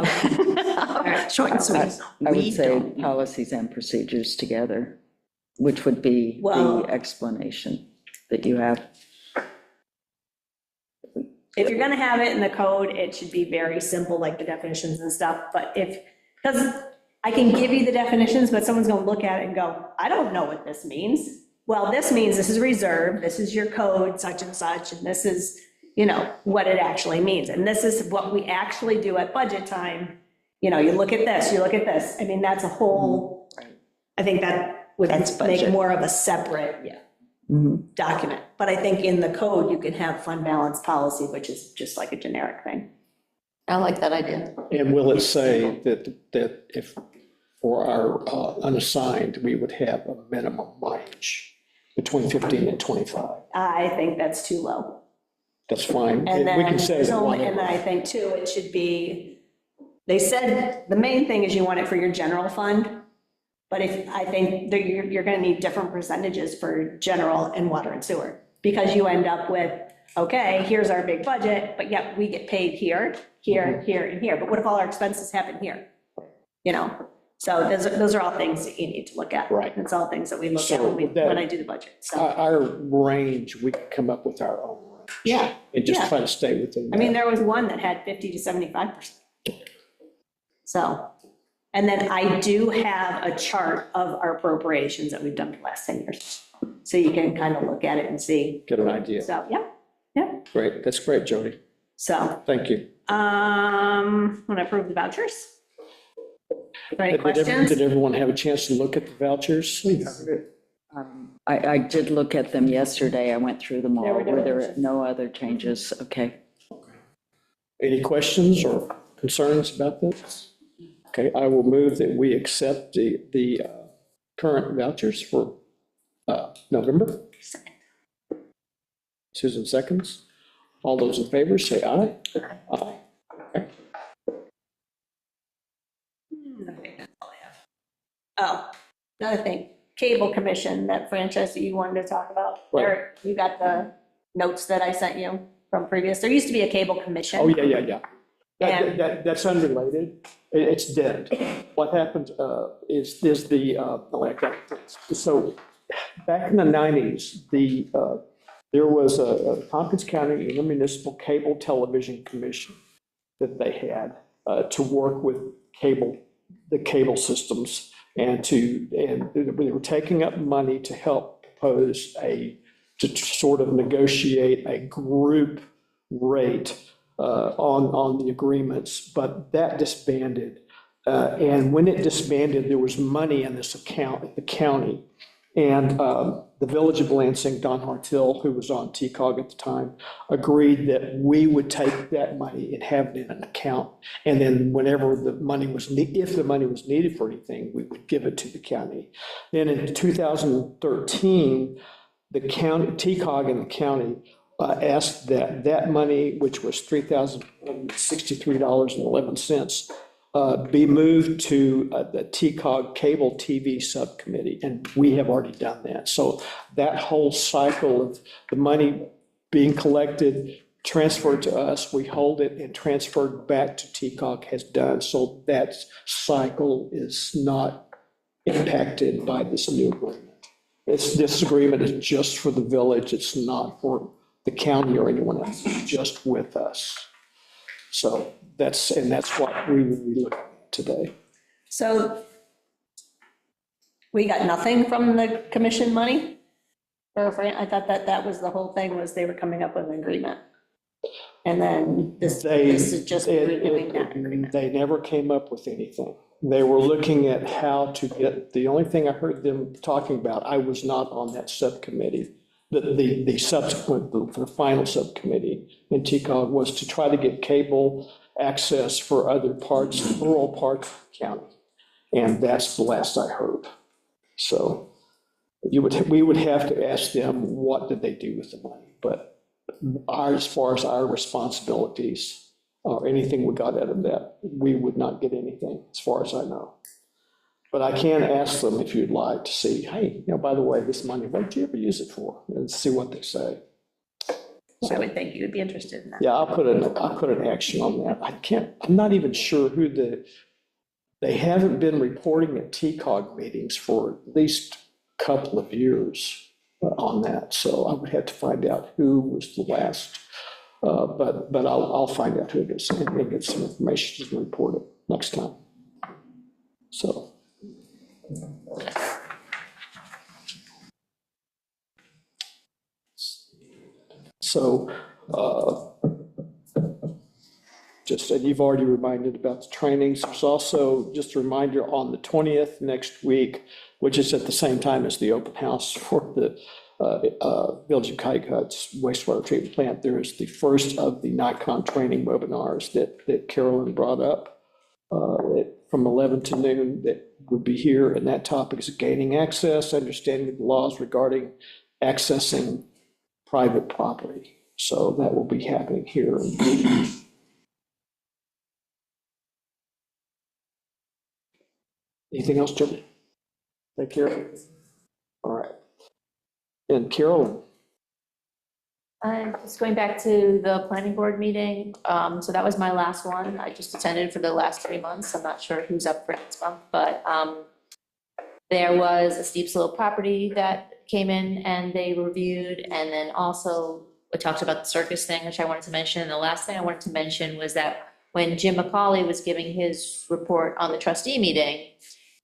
All right. Short and I sweet. would We say don't. policies and procedures together, which would be Well- the explanation that you have. If you're gonna have it in the code, it should be very simple, like the definitions and stuff, but because I can give you the definitions, but someone's gonna look at it and go, I don't know what this means. Well, this means this is reserved, this is your code, such, and this is, what it actually means. And this is what we actually do at budget time. You look at this, you look at this. I mean, that's a whole, I think that would That's make budget. more of a separate, document. But I think in the code, you can have fund balance policy, which is just like a generic thing. I like that idea. And will it say that if, for our unassigned, we would have a minimum range between 15 and 25? I think that's too low. That's fine. And We then, can say that and then I think too, it should be, they said, the main thing is you want it for your general fund. But I think that you're gonna need different percentages for general and water and sewer. Because you end up with, okay, here's our big budget, but yet we get paid here, here, here, and here. But what if all our expenses happen here? So those are all things that you need to look at. Right. It's all things that we look at So when that- I do the budget, so. Our range, we can come up with our own range. Yeah, And just yeah. try to stay within I mean, that. there was one that had 50 to 75%. So, and then I do have a chart of our appropriations that we've done the last 10 years. So you can kind of look at it and see. Get an idea. So, yeah, Great, that's great, Jody. so, Thank you. want to approve the vouchers? Are there any questions? Did everyone have a chance to look at the vouchers? I did look at them yesterday, I went through them all. There were no Were there changes. no other changes? Okay. Any questions or concerns about this? Okay, I will move that we accept the current vouchers for November. Susan seconds. All those in favor, say aye. Aye. Okay. I think that's all I have. Oh, another thing, cable commission, that franchise that you wanted to talk about. Right. Eric, you got the notes that I sent you from previous, there used to be a cable commission. Oh, yeah. And- That's unrelated. It's dead. What happened is so back in the 90s, there was a Tompkins County Intermunicipal Cable Television Commission that they had to work with the cable systems and they were taking up money to help propose to sort of negotiate a group rate on the agreements, but that disbanded. And when it disbanded, there was money in this account at the county. And the Village of Lansing, Don Hartill, who was on TCOG at the time, agreed that we would take that money and have it in an account. And then whenever the money was, if the money was needed for anything, we would give it to the county. Then in 2013, the county, TCOG and the county asked that money, which was $3,063.11, be moved to the TCOG Cable TV Subcommittee, and we have already done that. So that whole cycle of the money being collected, transferred to us, we hold it and transferred back to TCOG has done. So that cycle is not impacted by this new agreement. This agreement is just for the village. It's not for the county or anyone else. It's just with us. So that's what we would be looking at today. So we got nothing from the commission money? I thought that was the whole thing, was they were coming up with an agreement. And then this is just renewing that agreement. They never came up with anything. They were looking at how to get, the only thing I heard them talking about, I was not on that subcommittee, the subsequent, the final subcommittee in TCOG, was to try to get cable access for other parts, rural parts of the county. And that's the last I heard. So we would have to ask them, what did they do with the money? But as far as our responsibilities, or anything we got out of that, we would not get anything, as far as I know. But I can ask them if you'd like to see, hey, by the way, this money, what did you ever use it for? And see what they say. I would think you would be interested in that. Yeah, I'll put an action on that. I'm not even sure who they haven't been reporting at TCOG meetings for at least a couple of years on that. So I would have to find out who was the last. But I'll find out who it is and get some information to report it next time. So. Just, and you've already reminded about the trainings. There's also just a reminder on the 20th next week, which is at the same time as the open house for the Village of Kykut's wastewater treatment plant. There is the first of the NICOM training webinars that Carolyn brought up from 11 to noon that would be here. And that topic is gaining access, understanding the laws regarding accessing private property. So that will be happening here. Anything else, Jim? Thank you. All right. And Carolyn? Just going back to the planning board meeting, so that was my last one. I just attended for the last 3 months. I'm not sure who's up for next month, but there was a steep slope property that came in and they reviewed, and then also we talked about the circus thing, which I wanted to mention. And the last thing I wanted to mention was that when Jim McCauley was giving his report on the trustee meeting,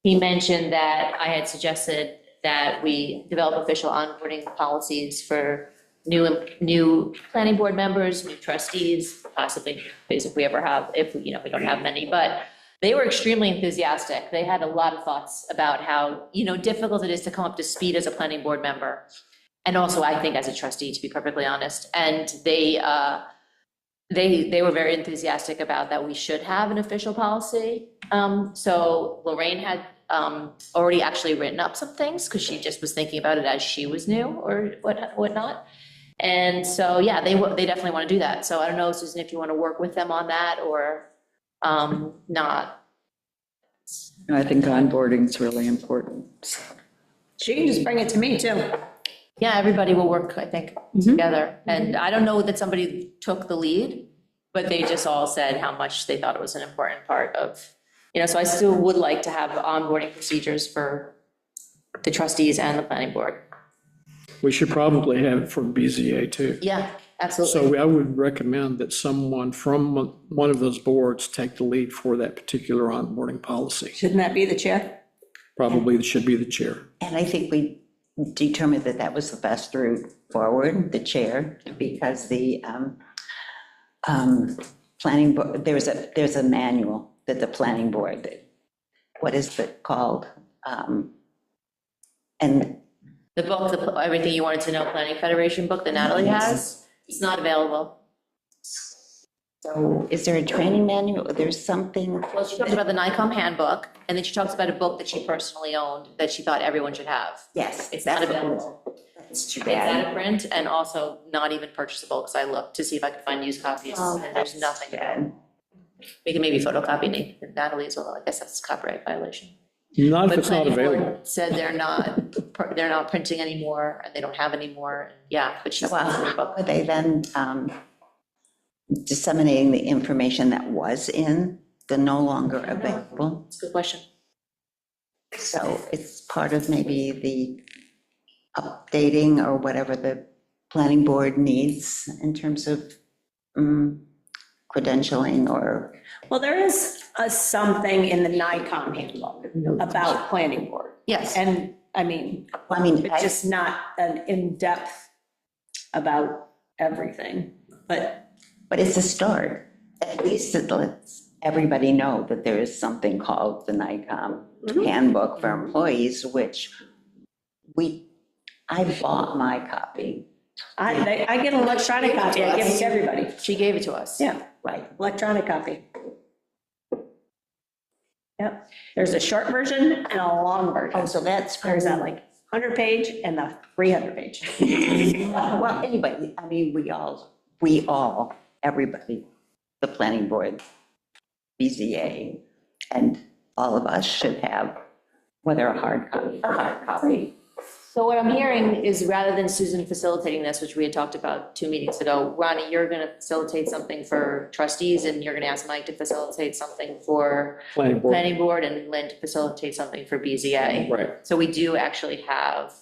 he mentioned that I had suggested that we develop official onboarding policies for new planning board members, new trustees, possibly if we ever have, if we don't have many, but they were extremely enthusiastic. They had a lot of thoughts about how, difficult it is to come up to speed as a planning board member. And also, I think as a trustee, to be perfectly honest. And they were very enthusiastic about that we should have an official policy. So Lorraine had already actually written up some things because she just was thinking about it as she was new or whatnot. And so, yeah, they definitely want to do that. So I don't know, Susan, if you want to work with them on that or not. I think onboarding is really important. She can just bring it to me too. Yeah, everybody will work, I think, together. And I don't know that somebody took the lead, but they just all said how much they thought it was an important part of, so I still would like to have onboarding procedures for the trustees and the planning board. We should probably have it from BZA too. Yeah, absolutely. So I would recommend that someone from one of those boards take the lead for that particular onboarding policy. Shouldn't that be the chair? Probably it should be the chair. And I think we determined that that was the best route forward, the chair, because the planning board, there's a manual that the planning board, what is it called? And The book, Everything You Wanted to Know Planning Federation book that Natalie has, it's not available. so is there a training manual? There's something. Well, she talks about the NICOM handbook, and then she talks about a book that she personally owned that she thought everyone should have. Yes. It's not available. That's too It's out bad. of print and also not even purchasable, because I looked to see if I could find used copies, and there's nothing. Bad. We can maybe photocopy Natalie's, although I guess that's a copyright violation. Not if But it's not planning board available. said they're not printing anymore, and they don't have anymore, yeah, but she's. Well, how are they then disseminating the information that was in the no longer available? That's a good question. So it's part of maybe the updating or whatever the planning board needs in terms of credentialing or. Well, there is something in the NICOM handbook about planning board. Yes. And I mean, it's just not an in-depth about everything, but But it's a start. At least everybody know that there is something called the NICOM Handbook for Employees, which I bought my copy. I get an electronic copy, I give it to everybody. She gave it to us. Yeah, Right. electronic copy. Yep, there's a short version and a long version. Oh, so that's. There's a like 100-page and a 300-page. Well, anybody, I mean, we all, everybody, the planning board, BZA, and all of us should have, whether a hard copy. So what I'm hearing is rather than Susan facilitating this, which we had talked about 2 meetings ago, Ronnie, you're going to facilitate something for trustees and you're going to ask Mike to facilitate something for Planning board. planning board and Lynn to facilitate something for BZA. Right. So we do actually have,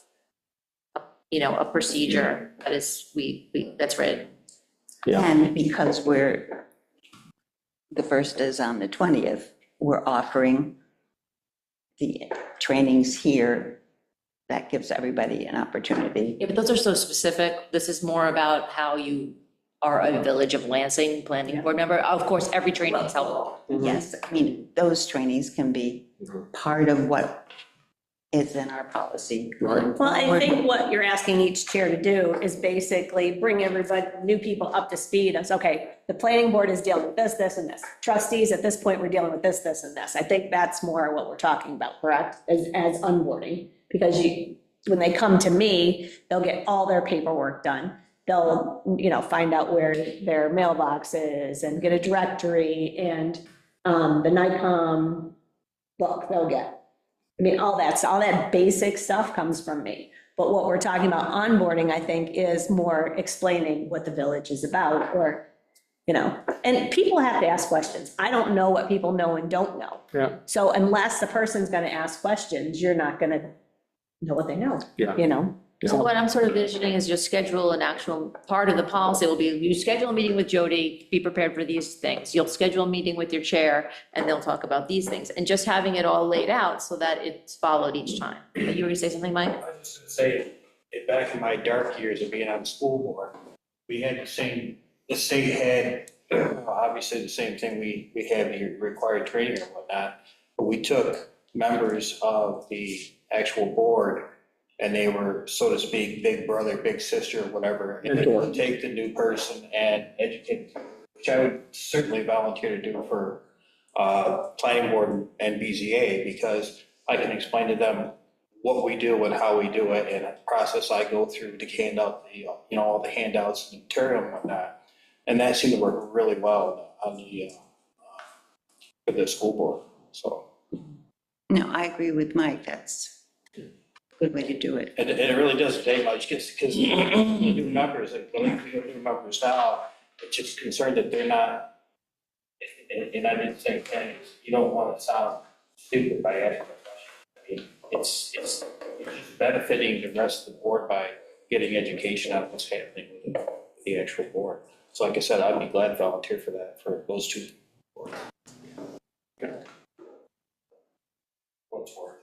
a procedure that is, that's written. Yeah. And because the first is on the 20th, we're offering the trainings here. That gives everybody an opportunity. Yeah, but those are so specific. This is more about how you are a Village of Lansing planning board member. Of course, every training is helpful. Yes, I mean, those trainings can be part of what is in our policy. Right. Well, I think what you're asking each chair to do is basically bring everybody, new people up to speed as, okay, the planning board is dealing with this, this, and this. Trustees, at this point, we're dealing with this, this, and this. I think that's more what we're talking about, correct? As onboarding, because when they come to me, they'll get all their paperwork done. They'll, find out where their mailbox is and get a directory and the NICOM book they'll get. I mean, all that basic stuff comes from me. But what we're talking about onboarding, I think, is more explaining what the village is about, or, and people have to ask questions. I don't know what people know and don't know. Yeah. So unless the person's gonna ask questions, you're not gonna know what they know, Yeah. So what I'm sort of envisioning is just schedule an actual, part of the policy will be, you schedule a meeting with Jody, be prepared for these things. You'll schedule a meeting with your chair, and they'll talk about these things. And just having it all laid out so that it's followed each time. You were gonna say something, Mike? I was just gonna say, back in my dark years of being on the school board, we had the state had, obviously the same thing we have the required training and whatnot, but we took members of the actual board and they were, so to speak, big brother, big sister, whatever, and they would take the new person and educate, which I would certainly volunteer to do for planning board and BZA, because I can explain to them what we do and how we do it, and the process I go through to hand out the, all the handouts and material and whatnot. And that seemed to work really well on for the school board, so. No, I agree with Mike, that's a good way to do it. And it really doesn't take much, because the new members, like, we have new members now, it's just concerned that they're not, and I didn't say things, you don't want to sound stupid by asking a question. I mean, it's just benefiting the rest of the board by getting education on what's happening with the actual board. So like I said, I'd be glad to volunteer for that, for those two boards. What's for it?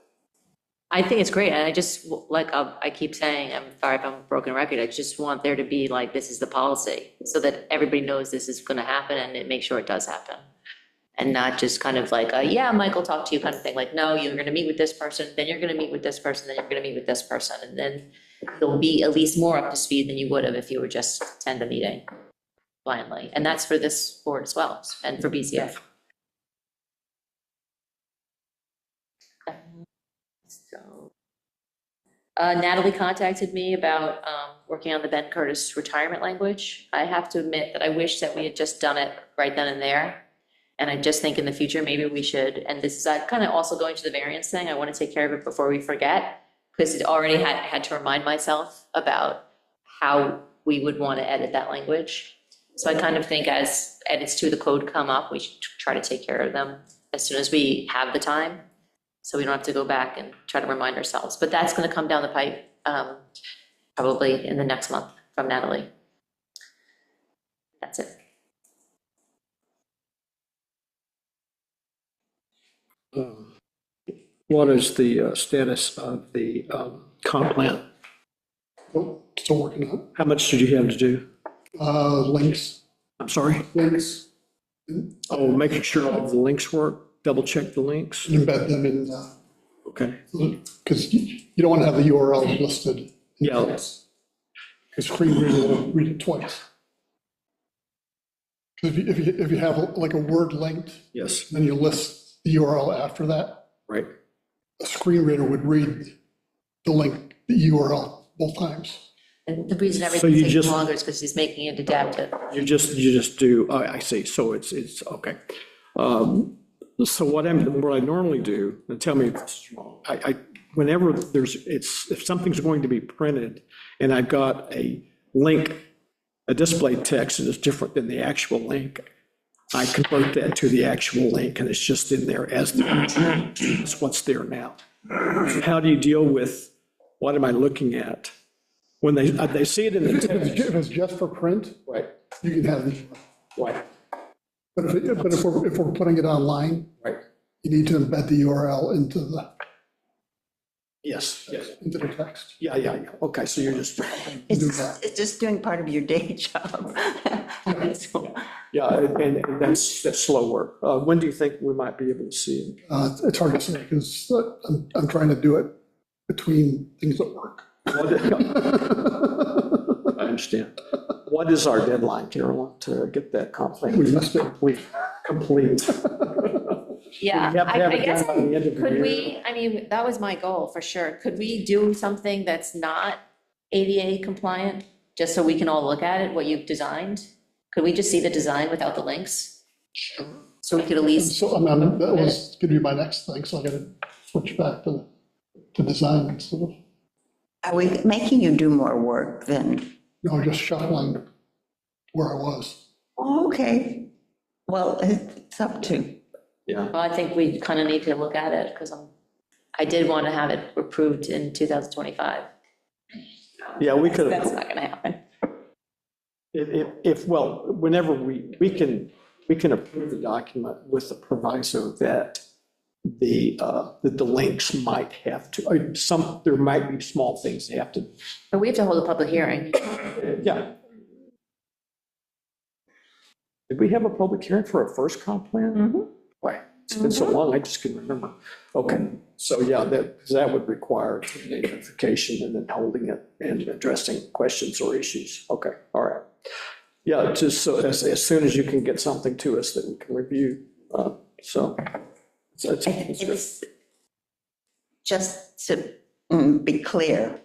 I think it's great, and I just, like, I keep saying, I'm sorry if I'm a broken record, I just want there to be like, this is the policy, so that everybody knows this is gonna happen, and it makes sure it does happen. And not just kind of like, yeah, Michael talked to you kind of thing, like, no, you're gonna meet with this person, then you're gonna meet with this person, then you're gonna meet with this person, and then you'll be at least more up to speed than you would have if you were just attend the meeting blindly, and that's for this board as well, and for BCF. So, Natalie contacted me about working on the Ben Curtis retirement language. I have to admit that I wish that we had just done it right then and there. And I just think in the future, maybe we should, and this is kind of also going to the variance thing, I want to take care of it before we forget, because it already had to remind myself about how we would want to edit that language. So I kind of think as edits to the code come up, we should try to take care of them as soon as we have the time, so we don't have to go back and try to remind ourselves. But that's going to come down the pipe probably in the next month from Natalie. That's it. What is the status of the comp plan? Still working on How much did you have to do? it. Links, I'm sorry? links. Oh, making sure all the links work, double check the links. embed them in, Okay. because you don't want to have the URL listed. Yeah. Because screen reader will read it twice. Because if you have like a word linked, Yes, then you list the URL after that, right. a screen reader would read the link, the URL both times. And the reason So everything's you taking just- longer is because he's making it adaptive. You just do, oh, I see, so it's, okay. So what I normally do, and tell me if this is wrong, whenever if something's going to be printed, and I've got a link, a display text that is different than the actual link, I convert that to the actual link, and it's just in there as it's what's there now. How do you deal with, what am I looking at? When they see it in the text. If it's just for print, Right, you can have the, right, but if we're putting it online, right. you need to embed the URL into the Yes, yes. text. Yeah, okay, so you're just, Do It's, that. it's just doing part of your day job. So, yeah, and that's slow work. When do you think we might be able to see it? It's hard to say, because I'm trying to do it between things at work. I understand. What is our deadline, Carolyn, to get that complete? We missed it. Complete. Yeah, We have to have I it guess, done by the end of the could year. we, I mean, that was my goal for sure. Could we do something that's not ADA compliant, just so we can all look at it, what you've designed? Could we just see the design without the links? Sure. So we could at least, So, that was gonna be my next thing, so I gotta switch back to design instead of, are we making you do more work than, just shuffling where I was. oh, okay. Well, it's up to, Yeah, well, I think we kind of need to look at it, because I did want to have it approved in 2025. yeah, we could, That's not going to happen. well, whenever we can approve the document with the proviso that the links might have to, there might be small things they have to, But we have to hold a public hearing. yeah. Did we have a public hearing for a first comp plan? Why, it's been so long, I just couldn't remember. Okay, so yeah, that would require notification and then holding it and addressing questions or issues. Okay, all right. Yeah, just so as soon as you can get something to us that we can review, so. it's just to be clear,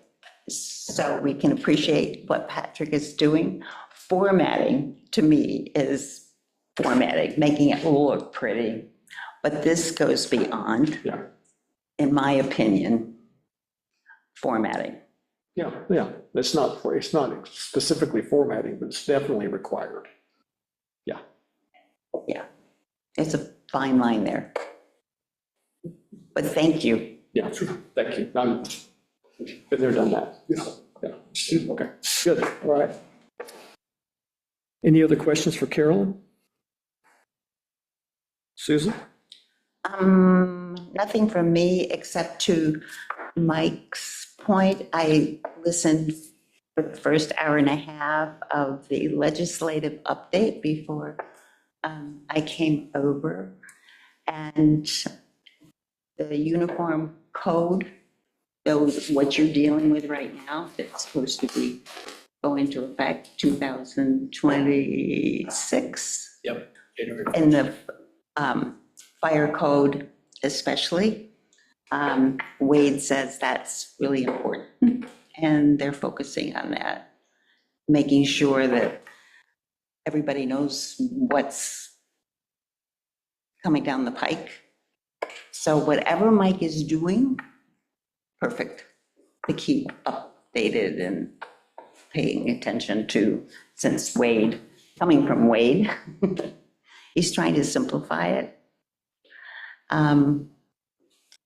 so we can appreciate what Patrick is doing. Formatting, to me, is formatting, making it look pretty. But this goes beyond, Yeah, in my opinion, formatting. yeah, it's not specifically formatting, but it's definitely required. Yeah, Yeah, it's a fine line there. But thank you. yeah, thank you. I'm been there, done that. Yeah. Yeah, okay, good, all right. Any other questions for Carolyn? Susan? Nothing from me, except to Mike's point. I listened for the first hour and a half of the legislative update before I came over. And the uniform code, those, what you're dealing with right now, that's supposed to be going into effect 2026. Yep. In the fire code especially, Wade says that's really important, and they're focusing on that, making sure that everybody knows what's coming down the pike. So whatever Mike is doing, perfect, to keep updated and paying attention to, since Wade, coming from Wade, he's trying to simplify it.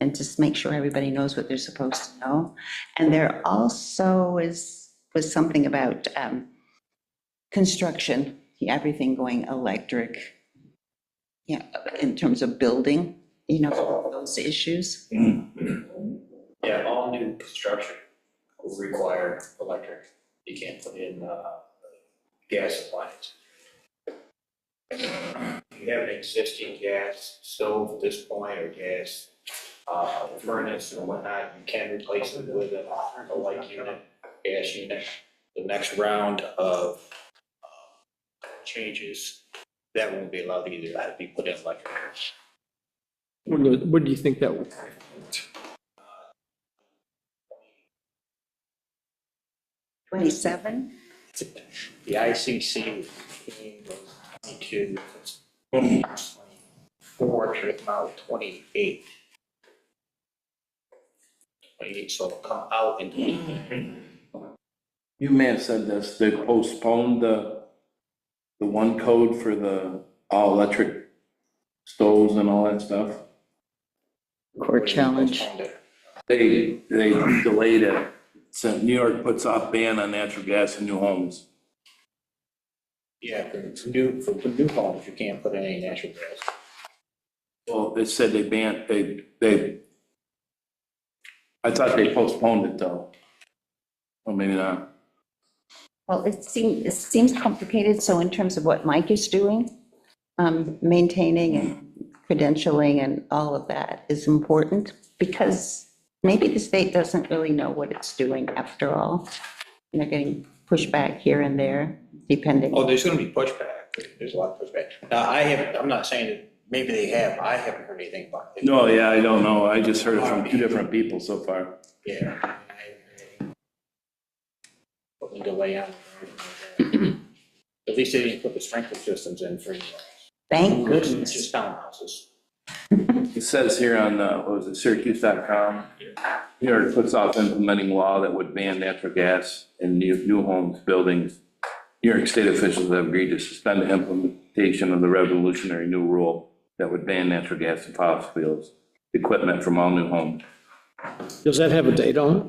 And just make sure everybody knows what they're supposed to know. And there also was something about construction, everything going electric, in terms of building, those issues. Yeah, all new construction will require electric. You can't put in gas appliance. you have an existing gas stove at this point, or gas furnace or whatnot, you can replace it with a light unit, gas unit. The next round of changes, that won't be allowed either, that'll be put in electric. What do you think that would? 27? The ICC was 22, it's 24, should come out 28. 28, so it'll come out in 28. You may have said this, they postponed the one code for the all-electric stoves and all that stuff. Court challenge. They delayed it. So New York puts off ban on natural gas in new homes. Yeah, for new homes, you can't put in any natural gas. Well, they said they banned, I thought they postponed it though. Or maybe not. Well, it seems complicated, so in terms of what Mike is doing, maintaining and credentialing and all of that is important, because maybe the state doesn't really know what it's doing after all. And they're getting pushback here and there, depending. Oh, there's gonna be pushback, there's a lot of pushback. Now, I'm not saying that, maybe they have, I haven't heard anything about it. No, yeah, I don't know. I just heard it from two different people so far. Yeah. Put the delay on it. At least they didn't put the sprinkler systems in for, Thank it's goodness. just townhouses. It says here on, what was it, Syracuse.com, New York puts off implementing law that would ban natural gas in new homes, buildings. New York state officials have agreed to suspend the implementation of the revolutionary new rule that would ban natural gas and fossil fuels equipment from all new homes. Does that have a date on it?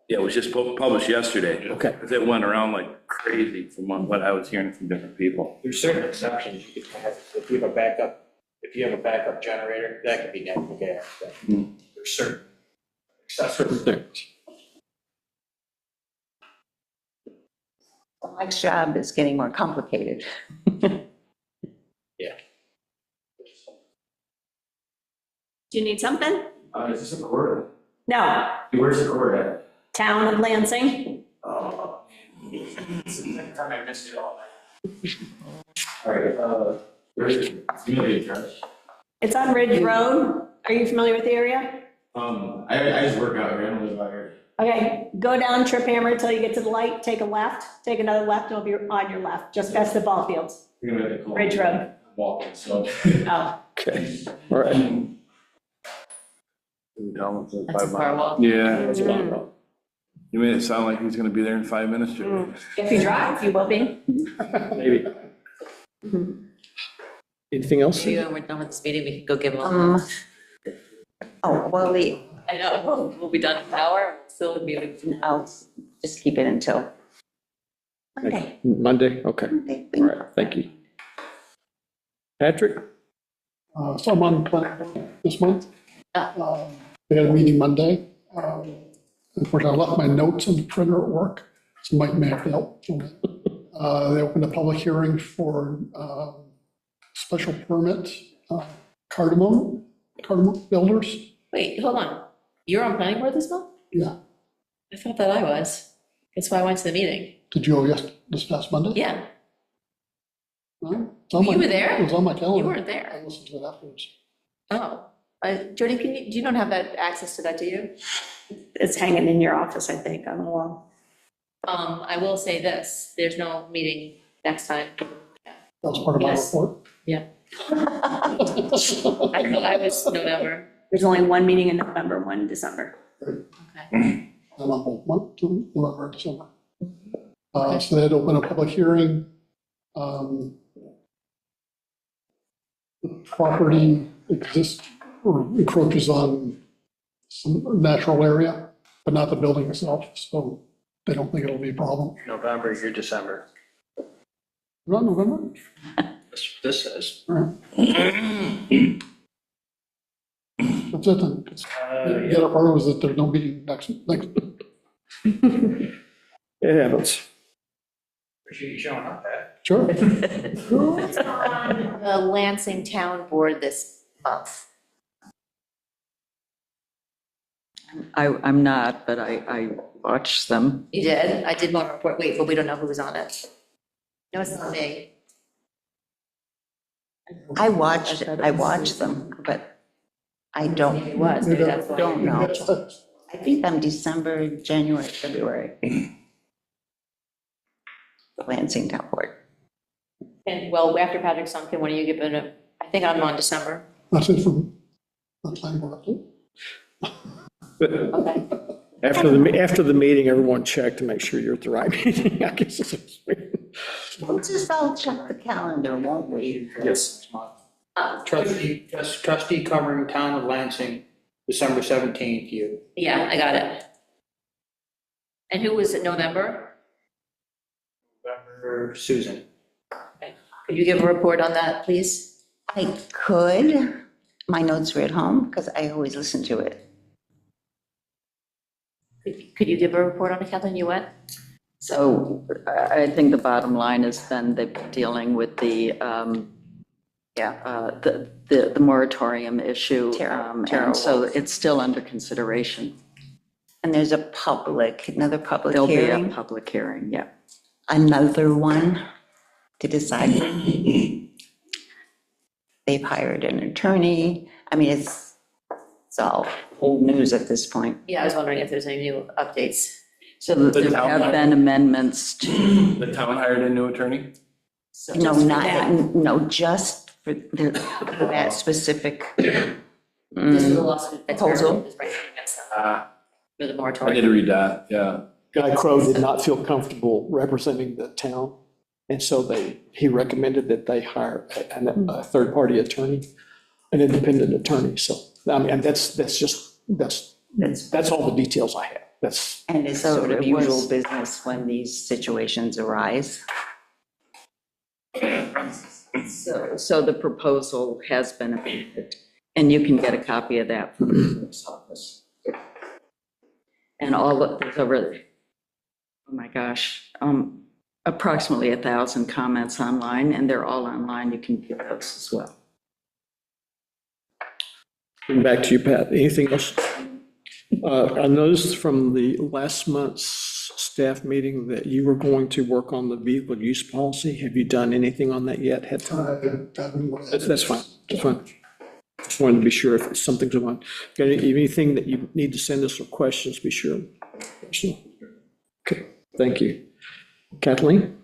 Yeah, it was just published yesterday. Okay. Because it went around like crazy from what I was hearing from different people. There's certain exceptions you could have, if you have a backup generator, that could be natural gas. There's certain exceptions. Things. Mike's job is getting more complicated. Yeah. Do you need something? Is this a court? No. Where's the court at? Town of Lansing? Oh. It's the second time I missed it all night. All right, where's it? Community address. It's on Ridge Road. Are you familiar with the area? I just work out here, I don't live out here. Okay, go down Trip Hammer until you get to the light, take a left, take another left, it'll be on your left, just past the ball fields. You're gonna have to call. Ridge Road. Walking, so. Oh, Okay, all right. That's a far walk. Yeah. That's a long road. You made it sound like he was gonna be there in 5 minutes, Joey. if you drive, you will be. Maybe. Anything else? Maybe when we're done with this meeting, we can go give them a. Oh, well, I know, we'll be done in an hour, still be like. I'll just keep it until Monday. Monday, okay, Monday. all right, thank you. Patrick? So I'm on the planning board this month. Ah. We had a meeting Monday. Unfortunately, I left my notes on the printer at work, so Mike may have to help. They opened a public hearing for special permit, Cardamom Builders. Wait, hold on. You're on planning board this month? Yeah. I thought that I was. That's why I went to the meeting. Did you go this past Monday? Yeah, No? It's on my- You were there? It was on my calendar. you weren't I there. listened to it afterwards. Oh, Jody, do you don't have that access to that, do you? It's hanging in your office, I think, on the wall. I will say this, there's no meeting next time. That was part of my Yes. report. Yeah. I was November. There's only one meeting in November, one in December. Okay. And I'm both month to November and December. So they had to open a public hearing. The property exists or encroaches on some natural area, but not the building itself, so they don't think it'll be a problem. November, you're December. Not November? This says. All right. That's it then. The other part was that there's no meeting next. It happens. Appreciate you showing up, Pat. Sure. Who's on the Lansing Town Board this month? I'm not, but I watched them. You did? I did one report, wait, but we don't know who was on it. No, it's not me. I watched them, but I It don't, was, maybe that's why. don't know. I think I'm December, January, February. The Lansing Town Board. And well, after Patrick Sunken, when are you giving it? I think I'm on December. That's it from the planning board. Okay. After the meeting, everyone check to make sure you're at the right meeting. I guess it's. We'll just all check the calendar, won't we? Yes. Trustee covering town of Lansing, December 17th, you. Yeah, I got it. And who was it, November? November, Susan. Could you give a report on that, please? I could, my notes were at home, because I always listen to it. Could you give a report on it, Kathleen, you went? So I think the bottom line is then they've been dealing with the moratorium issue. And so it's still under consideration. And there's another public There'll be a hearing, public hearing, yeah. another one to decide. They've hired an attorney. I mean, it's all old news at this point. Yeah, I was wondering if there's any new updates. So The there town have hall. been amendments to. The town hired a new attorney? No, Just for not, that. no, just for that specific. This is the lawsuit. that's Proposal. is right against them I For the did moratorium. read that, yeah. Guy Crow did not feel comfortable representing the town, and so he recommended that they hire a third-party attorney, an independent attorney. So, I mean, and that's all the details I have. That's, And it's So sort of it usual was- business when these situations arise. So the proposal has been amended, and you can get a copy of that from the clerk's office. And there's over, oh my gosh, approximately 1,000 comments online, and they're all online. You can get those as well. back to you, Pat. Anything else? I noticed from the last month's staff meeting that you were going to work on the vehicle use policy. Have you done anything on that yet? Had time? That's fine, that's fine. Just wanted to be sure if it's something's on. Got anything that you need to send us or questions, be sure. Okay, thank you. Kathleen?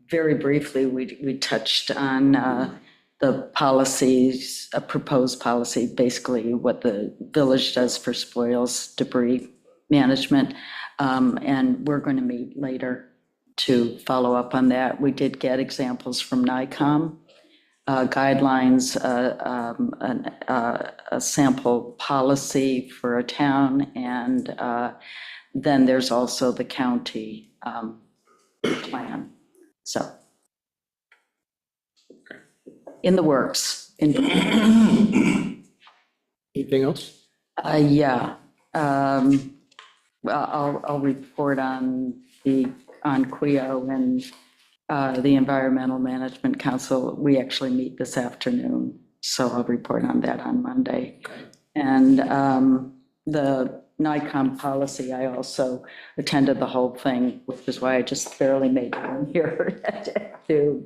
Very briefly, we touched on the policies, a proposed policy, basically what the village does for spoils debris management. And we're going to meet later to follow up on that. We did get examples from NICOM, guidelines, a sample policy for a town, and then there's also the county plan. So in the works. Anything else? Yeah. I'll report on CWIO and the Environmental Management Council. We actually meet this afternoon, so I'll report on that on Monday. And the NICOM policy, I also attended the whole thing, which is why I just barely made it in here too.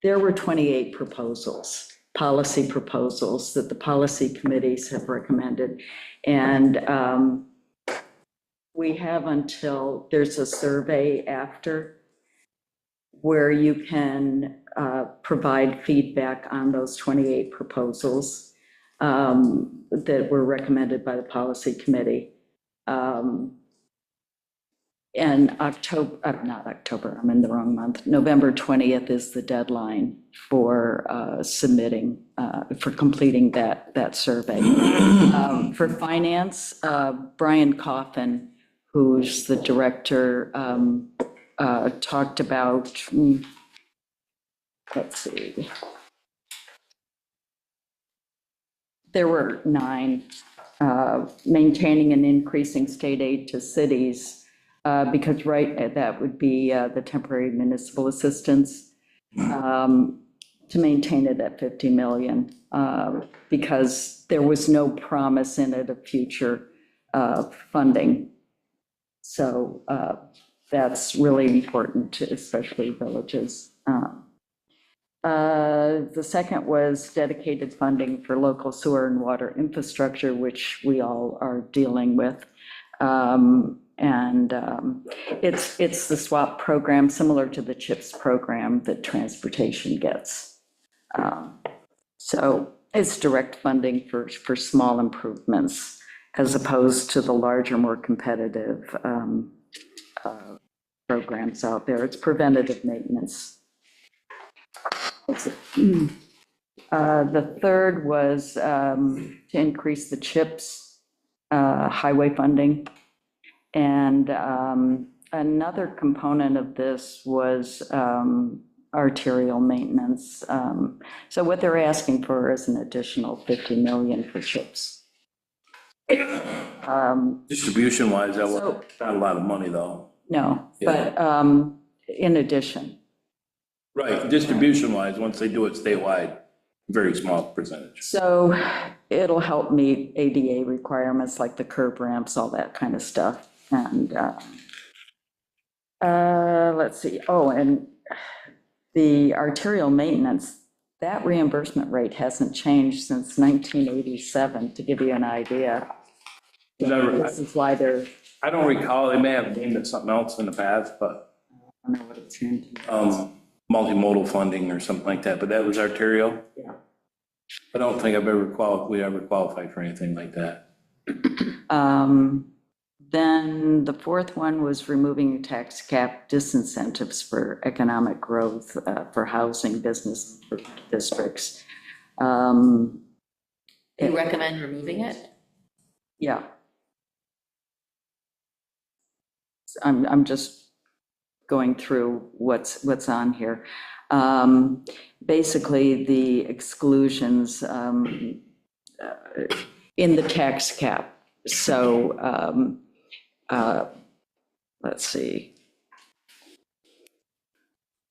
There were 28 proposals, policy proposals that the policy committees have recommended. And we have until, there's a survey after where you can provide feedback on those 28 proposals that were recommended by the policy committee. And I'm in the wrong month. November 20th is the deadline for submitting, for completing that survey. For finance, Brian Coffin, who's the director, talked about, let's see. There were 9, maintaining and increasing state aid to cities, because that would be the temporary municipal assistance, to maintain it at 50 million, because there was no promise in it of future funding. So that's really important, especially villages. The second was dedicated funding for local sewer and water infrastructure, which we all are dealing with. It's the SWAP program, similar to the CHIPS program that transportation gets. So it's direct funding for small improvements, as opposed to the larger, more competitive programs out there. It's preventative maintenance. The third was to increase the CHIPS highway funding. And another component of this was arterial maintenance. So what they're asking for is an additional 50 million for CHIPS. Distribution-wise, that was not a lot of money, though. No, but in addition. Right, distribution-wise, once they do it statewide, very small percentage. So it'll help meet ADA requirements like the curb ramps, all that kind of stuff. And let's see, and the arterial maintenance, that reimbursement rate hasn't changed since 1987, to give you an idea. This is why they're. I don't recall, they may have named it something else in the past, but I don't know what it's changed. multimodal funding or something like that, but that was arterial? Yeah. I don't think we ever qualified for anything like that. Then the fourth one was removing tax cap disincentives for economic growth for housing business districts. You recommend removing it? Yeah. I'm just going through what's on here. Basically, the exclusions in the tax cap. So let's see.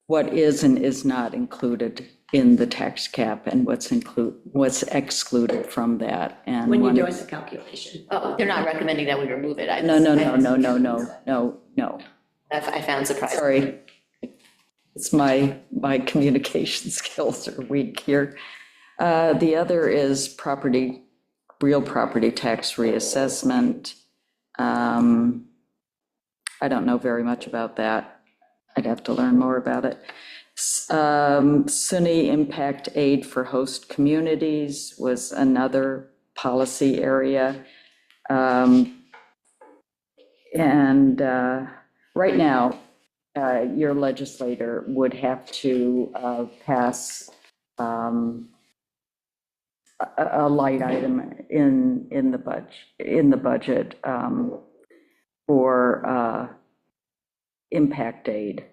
What is and is not included in the tax cap, and what's excluded from that. And When you're doing the calculation. Oh, they're not recommending that we remove it. No. I found surprising. Sorry. It's my communication skills are weak here. The other is real property tax reassessment. I don't know very much about that. I'd have to learn more about it. SUNY impact aid for host communities was another policy area. Right now, your legislator would have to pass a light item in the budget for impact aid,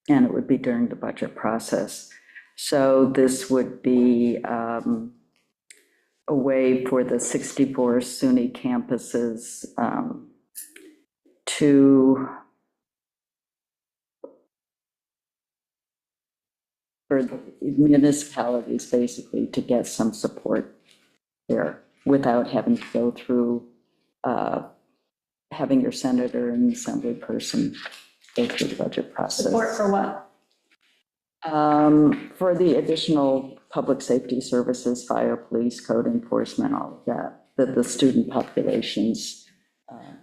and it would be during the budget process. So this would be a way for the 64 SUNY campuses for the municipalities basically to get some support there without having to go through having your senator and assembly person go through the budget process. Support for what? For the additional public safety services, fire, police, code enforcement, all of that the student populations.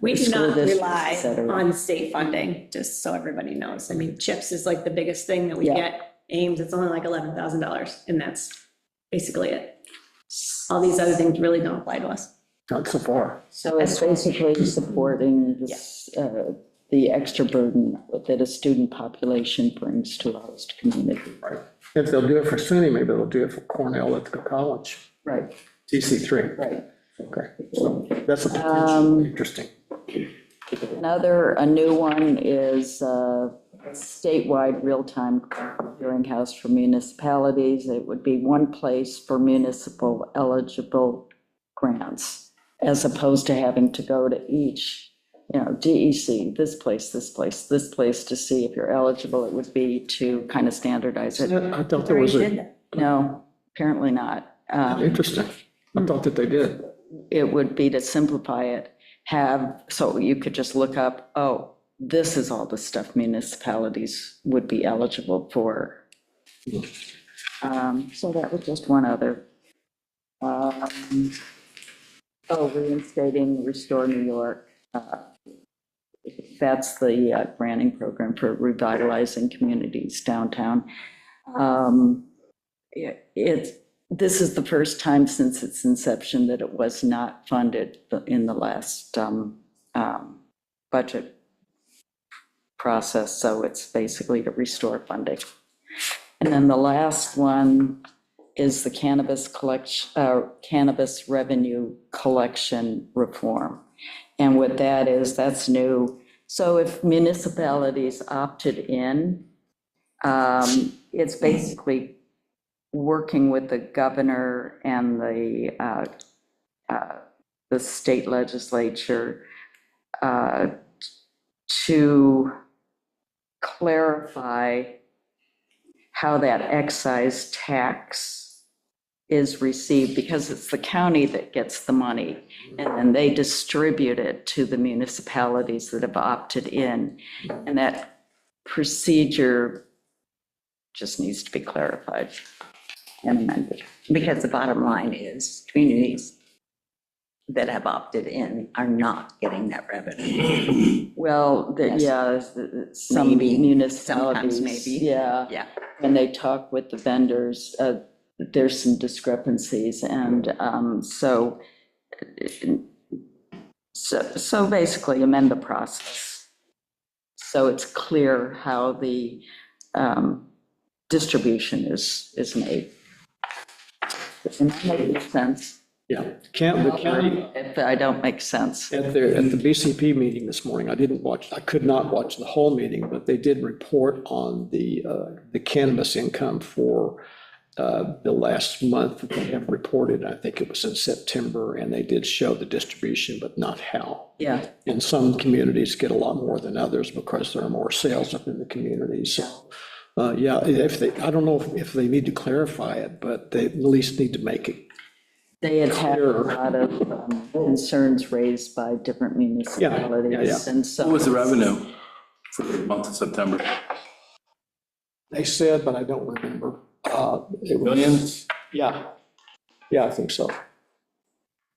We do school not districts, rely et cetera. on state funding, just so everybody knows. I mean, CHIPS is like the biggest thing that we Yeah. get. Ames, it's only like $11,000, and that's basically it. All these other things really don't apply to us. Not so far. So it's basically supporting this, the extra burden that a student population brings to a host community. Right. If they'll do it for SUNY, maybe they'll do it for Cornell Ethical College, Right, TC3. right. Okay, so that's a potential interesting. A new one is statewide real-time clearinghouse for municipalities. It would be one place for municipal eligible grants, as opposed to having to go to each you know, DEC, this place, this place, this place, to see if you're eligible. It would be to kind of standardize it. I thought there was a, No, apparently not. interesting. I thought that they did. It would be to simplify it, so you could just look up, oh, this is all the stuff municipalities would be eligible for. So that was just one other. Reinstating Restore New York. That's the granting program for revitalizing communities downtown. This is the first time since its inception that it was not funded in the last budget process, so it's basically to restore funding. And then the last one is the cannabis revenue collection reform. And what that is, that's new. So if municipalities opted in, it's basically working with the governor and the state legislature to clarify how that excise tax is received, because it's the county that gets the money, and then they distribute it to the municipalities that have opted in. And that procedure just needs to be clarified and amended. Because the bottom line is, communities that have opted in are not getting that revenue. Well, Yes. some Maybe, municipalities. sometimes maybe. Yeah. Yeah. When they talk with the vendors, there's some discrepancies, and so basically amend the process. So it's clear how the distribution is made. Doesn't that make sense? Yeah. The county, If I don't make sense. at the BCP meeting this morning, I could not watch the whole meeting, but they did report on the cannabis income for the last month that they have reported. I think it was in September, and they did show the distribution, but not how. Yeah, And some communities get a lot more than others because there are more sales up in the communities. So, I don't know if they need to clarify it, but they at least need to make it. they had had a lot of concerns raised by different municipalities, and so. What was the revenue for the month of September? They said, but I don't remember. It was- Millions? Yeah, I think so.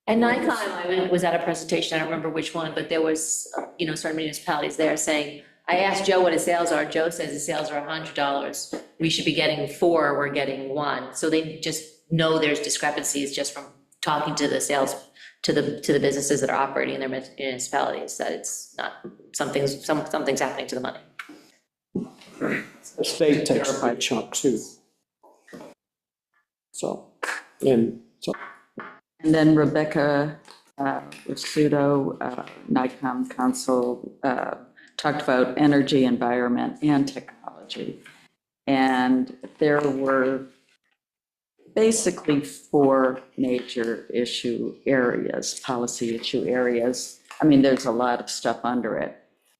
At NICOM, I was at a presentation, I don't remember which one, but there was, certain municipalities there saying, I asked Joe what his sales are. Joe says his sales are $100. We should be getting 4, we're getting 1. So they just know there's discrepancies just from talking to the sales, to the businesses that are operating in their municipalities, that it's not, something's happening to the money. The state takes a big chunk too. And then Rebecca Rizzuto, NICOM counsel, talked about energy, environment, and technology. And there were basically 4 major policy issue areas. I mean, there's a lot of stuff under it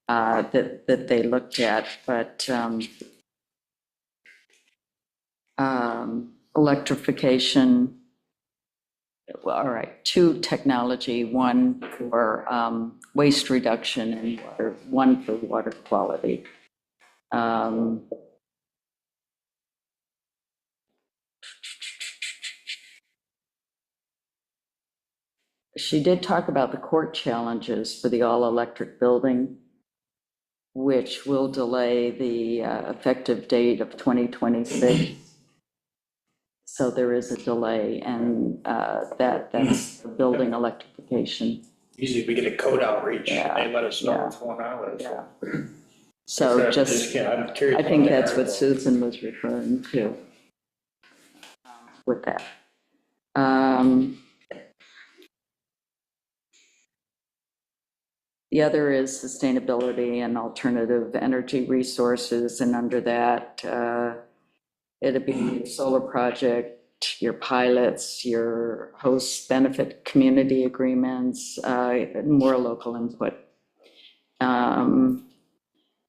that they looked at, but electrification, well, all right, 2, technology, 1 for waste reduction, and 1 for water quality. She did talk about the court challenges for the all-electric building, which will delay the effective date of 2026. So there is a delay, and that's the building electrification. Usually we get a code outreach, Yeah, they let us know yeah. what's going on with it. Yeah. So just, I'm curious. I think about that's that. what Susan was referring to with that. The other is sustainability and alternative energy resources, and under that, it'd be your solar project, your pilots, your host benefit community agreements, more local input. And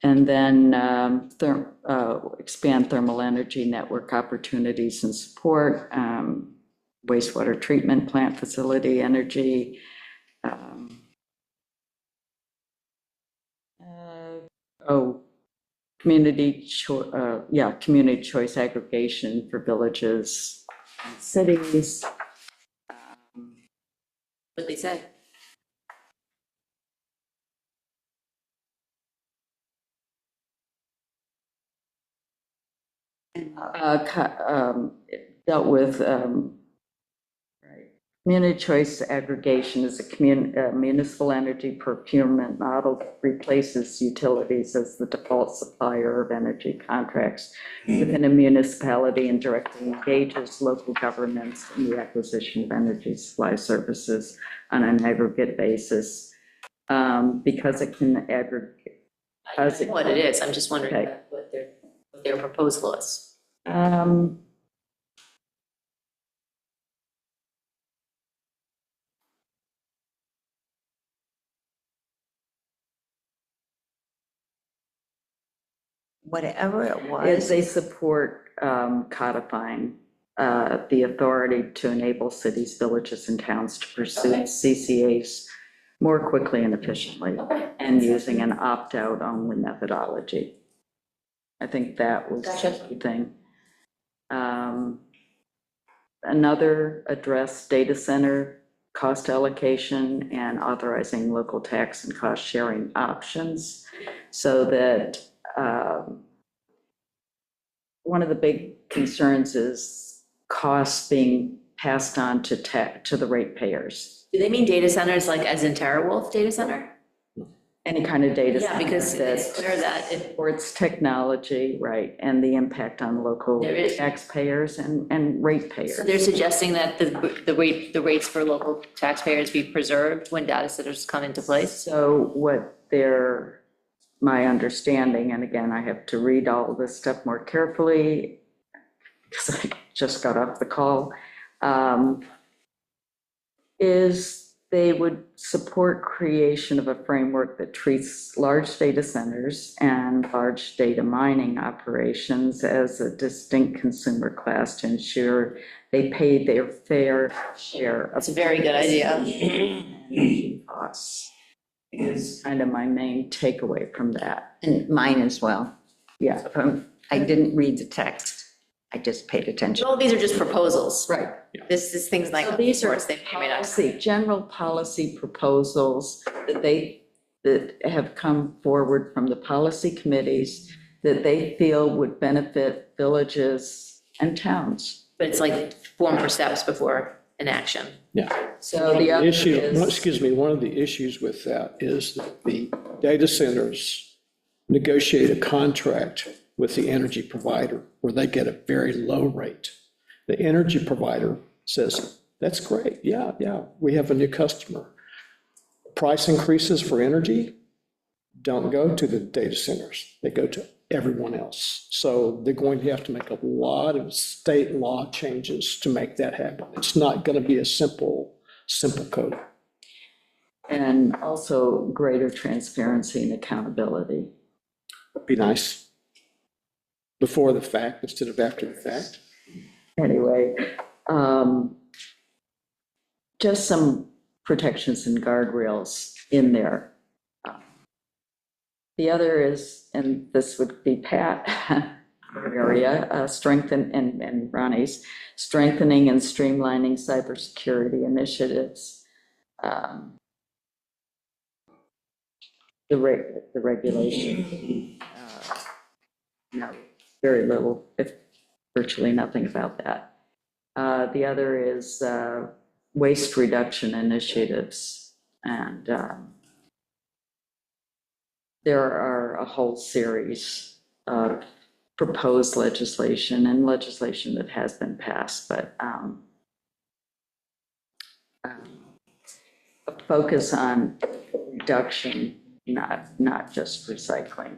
then expand thermal energy network opportunities and support, wastewater treatment plant facility energy. Community choice aggregation for villages and cities. What they say. It dealt with community choice aggregation is a municipal energy procurement model that replaces utilities as the default supplier of energy contracts within a municipality and directly engages local governments in the acquisition of energy supply services on an aggregate basis, because it can aggregate. I know what it is, I'm just wondering Okay. what their proposal is. Whatever it Is was, they support codifying the authority to enable cities, villages, and towns to pursue Okay. CCAs more quickly and efficiently, Okay. and using an opt-out only methodology. I think that was Gotcha. the thing. Another address data center cost allocation and authorizing local tax and cost sharing options so that one of the big concerns is costs being passed on to the ratepayers. Do they mean data centers like as in TeraWulf data center? Any kind of data Yeah, center because it's that clear that it, supports technology, right, and the impact on local There is- taxpayers and ratepayers. so they're suggesting that the rates for local taxpayers be preserved when data centers come into place? So my understanding, and again, I have to read all of this stuff more carefully because I just got off the call, is they would support creation of a framework that treats large data centers and large data mining operations as a distinct consumer class to ensure they pay their fair share of That's a very good idea. energy costs. Is kind of my main takeaway from that. and mine as well. Yeah, I didn't read the text. I just paid attention. All these are just proposals. right. This is things like, So these are course, they may or may not. general policy proposals that have come forward from the policy committees that they feel would benefit villages and towns. But it's like form for steps before an action. So the other One of the issues with that is that the data centers negotiate a contract with the energy provider where they get a very low rate. The energy provider says, that's great, yeah, we have a new customer. Price increases for energy don't go to the data centers, they go to everyone else. So they're going to have to make a lot of state law changes to make that happen. It's not going to be a simple code. And also greater transparency and accountability. Be nice. Before the fact instead of after the fact. Anyway, just some protections and guardrails in there. The other is, and this would be Pat area, strengthen, and Ronnie's, strengthening and streamlining cybersecurity initiatives. The regulation. No, very little, if virtually nothing about that. The other is waste reduction initiatives, and there are a whole series of proposed legislation and legislation that has been passed, but a focus on reduction, not just recycling.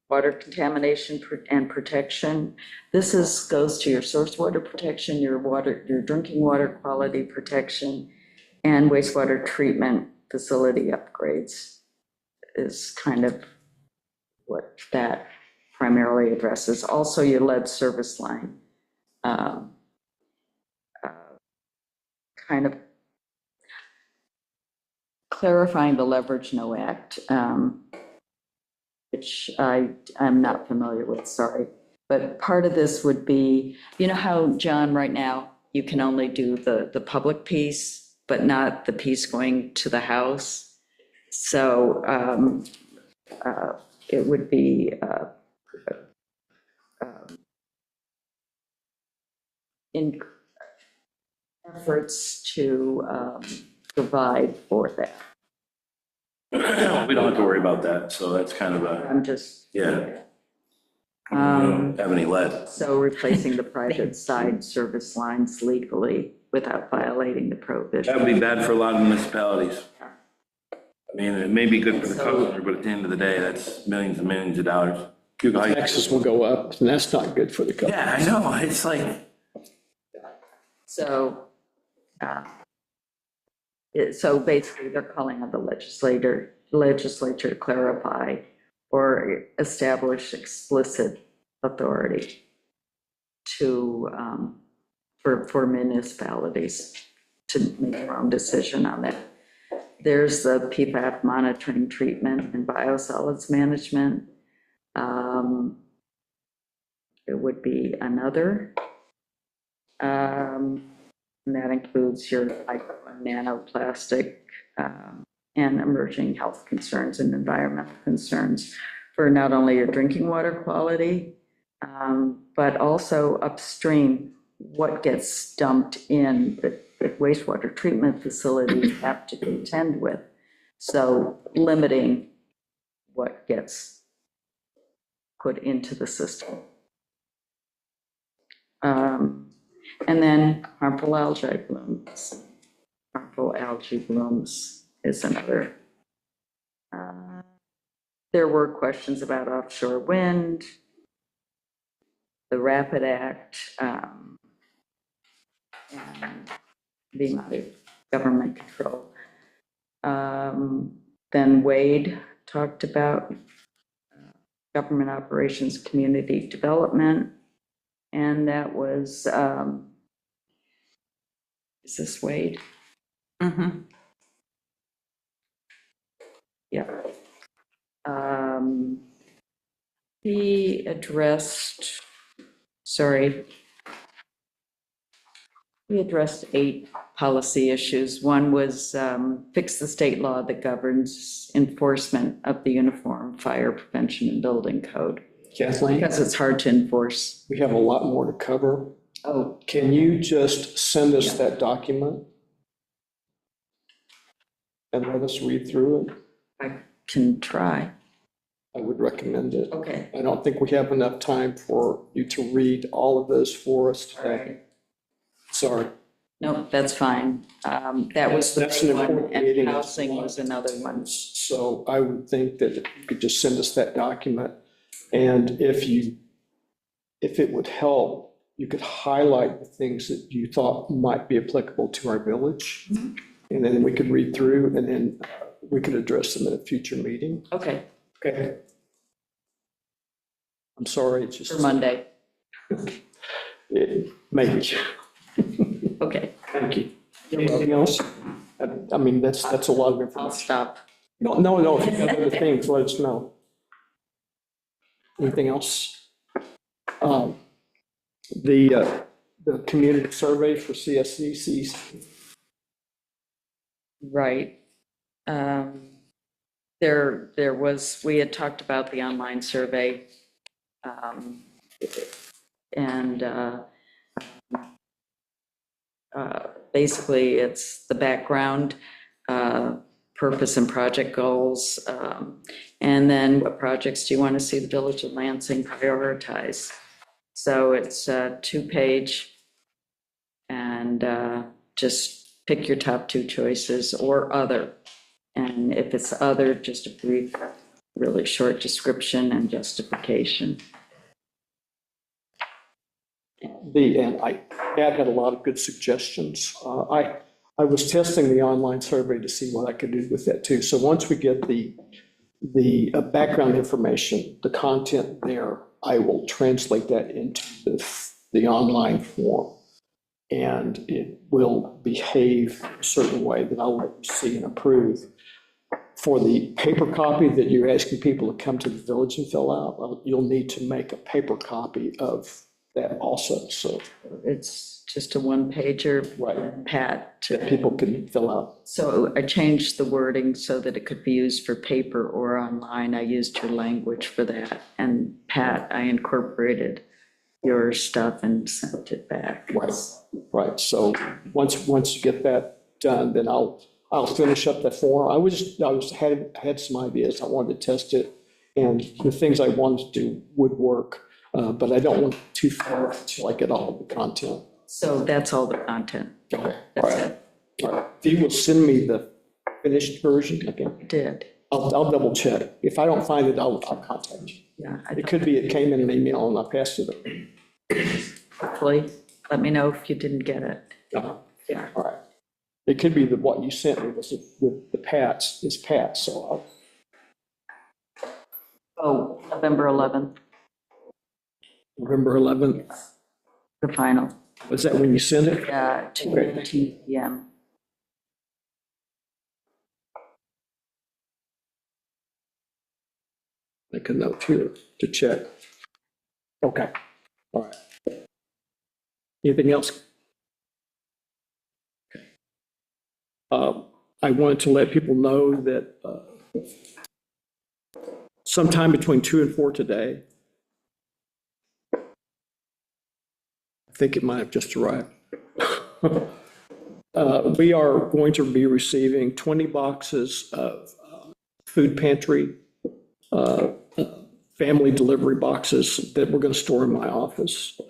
Water contamination and protection. This goes to your source water protection, your drinking water quality protection, and wastewater treatment facility upgrades is kind of what that primarily addresses. Also, your lead service line, kind of clarifying the Leverage No Act, which I'm not familiar with, sorry. But part of this would be, you know how, John, right now, you can only do the public piece, but not the piece going to the House. So it would be in efforts to provide for that. We don't have to worry about that, so that's kind of a, I'm just. yeah. We don't have any lead. So replacing the private side service lines legally without violating the prohibition. That would be bad for a lot of municipalities. I mean, it may be good for the customer, but at the end of the day, that's millions and millions of dollars. Taxes will go up, and that's not good for the company. Yeah, I know, it's like, So, so basically, they're calling on the legislature to clarify or establish explicit authority to, for municipalities to make their own decision on that. There's the PFAS monitoring, treatment, and biosolids management. It would be another. And that includes your micro and nanoplastic and emerging health concerns and environmental concerns for not only your drinking water quality, but also upstream, what gets dumped in that wastewater treatment facilities have to contend with. So limiting what gets put into the system. And then harmful algae blooms. Harmful algae blooms is another. There were questions about offshore wind, the RAPID Act, and the amount of government control. Then Wade talked about government operations, community development, and that was, is this Wade? Mm-hmm. Yeah. He addressed, sorry, he addressed 8 policy issues. One was fix the state law that governs enforcement of the Uniform Fire Prevention and Building Code, Kathleen, because it's hard to enforce. we have a lot more to cover. Oh, Can you just send us that document? And let us read through it? I can try. I would recommend it. Okay. I don't think we have enough time for you to read all of this for us today. Sorry. No, that's fine. That was the That's an big one, important and meeting. housing was another one. So I would think that you could just send us that document. And if it would help, you could highlight the things that you thought might be applicable to our village. And then we could read through, and then we could address them at a future meeting. Okay, Okay. I'm sorry, it's just. for Monday. Maybe. Okay, Thank you. Anything else? I mean, that's a lot of I'll information. stop. No, if you have other things, let us know. Anything else? The community survey for CSCCs. Right. There was, we had talked about the online survey. And basically, it's the background, purpose and project goals, and then what projects do you want to see the Village of Lansing prioritize? So it's a 2-page, and just pick your top 2 choices or other. And if it's other, just a brief, really short description and justification. And Pat had a lot of good suggestions. I was testing the online survey to see what I could do with that too. So once we get the background information, the content there, I will translate that into the online form. And it will behave a certain way that I'll let you see and approve. For the paper copy that you're asking people to come to the village and fill out, well, you'll need to make a paper copy of that also, so It's just a one-pager, Right. Pat. that people can fill out. So I changed the wording so that it could be used for paper or online. I used your language for that. And Pat, I incorporated your stuff and sent it back. Right, so once you get that done, then I'll finish up that form. Had some ideas, I wanted to test it, and the things I wanted to do would work, but I don't want too far until I get all the content. So that's all the content. Okay, all That's right, it. all right. If you will send me the finished version, okay, I did. I'll double check. If I don't find it, I'll contact you. Yeah. It could be it came in an email and I passed it. Hopefully, let me know if you didn't get it. Yeah, all right. It could be that what you sent me was with the Pats, is Pat, so Oh, November 11th, November 11th, the final. was that when you sent it? 2:18 PM. Make a note here to check. Okay, all right. Anything else? Okay. I wanted to let people know that sometime between 2 and 4 today, I think it might have just arrived. We are going to be receiving 20 boxes of food pantry, family delivery boxes that we're going to store in my office.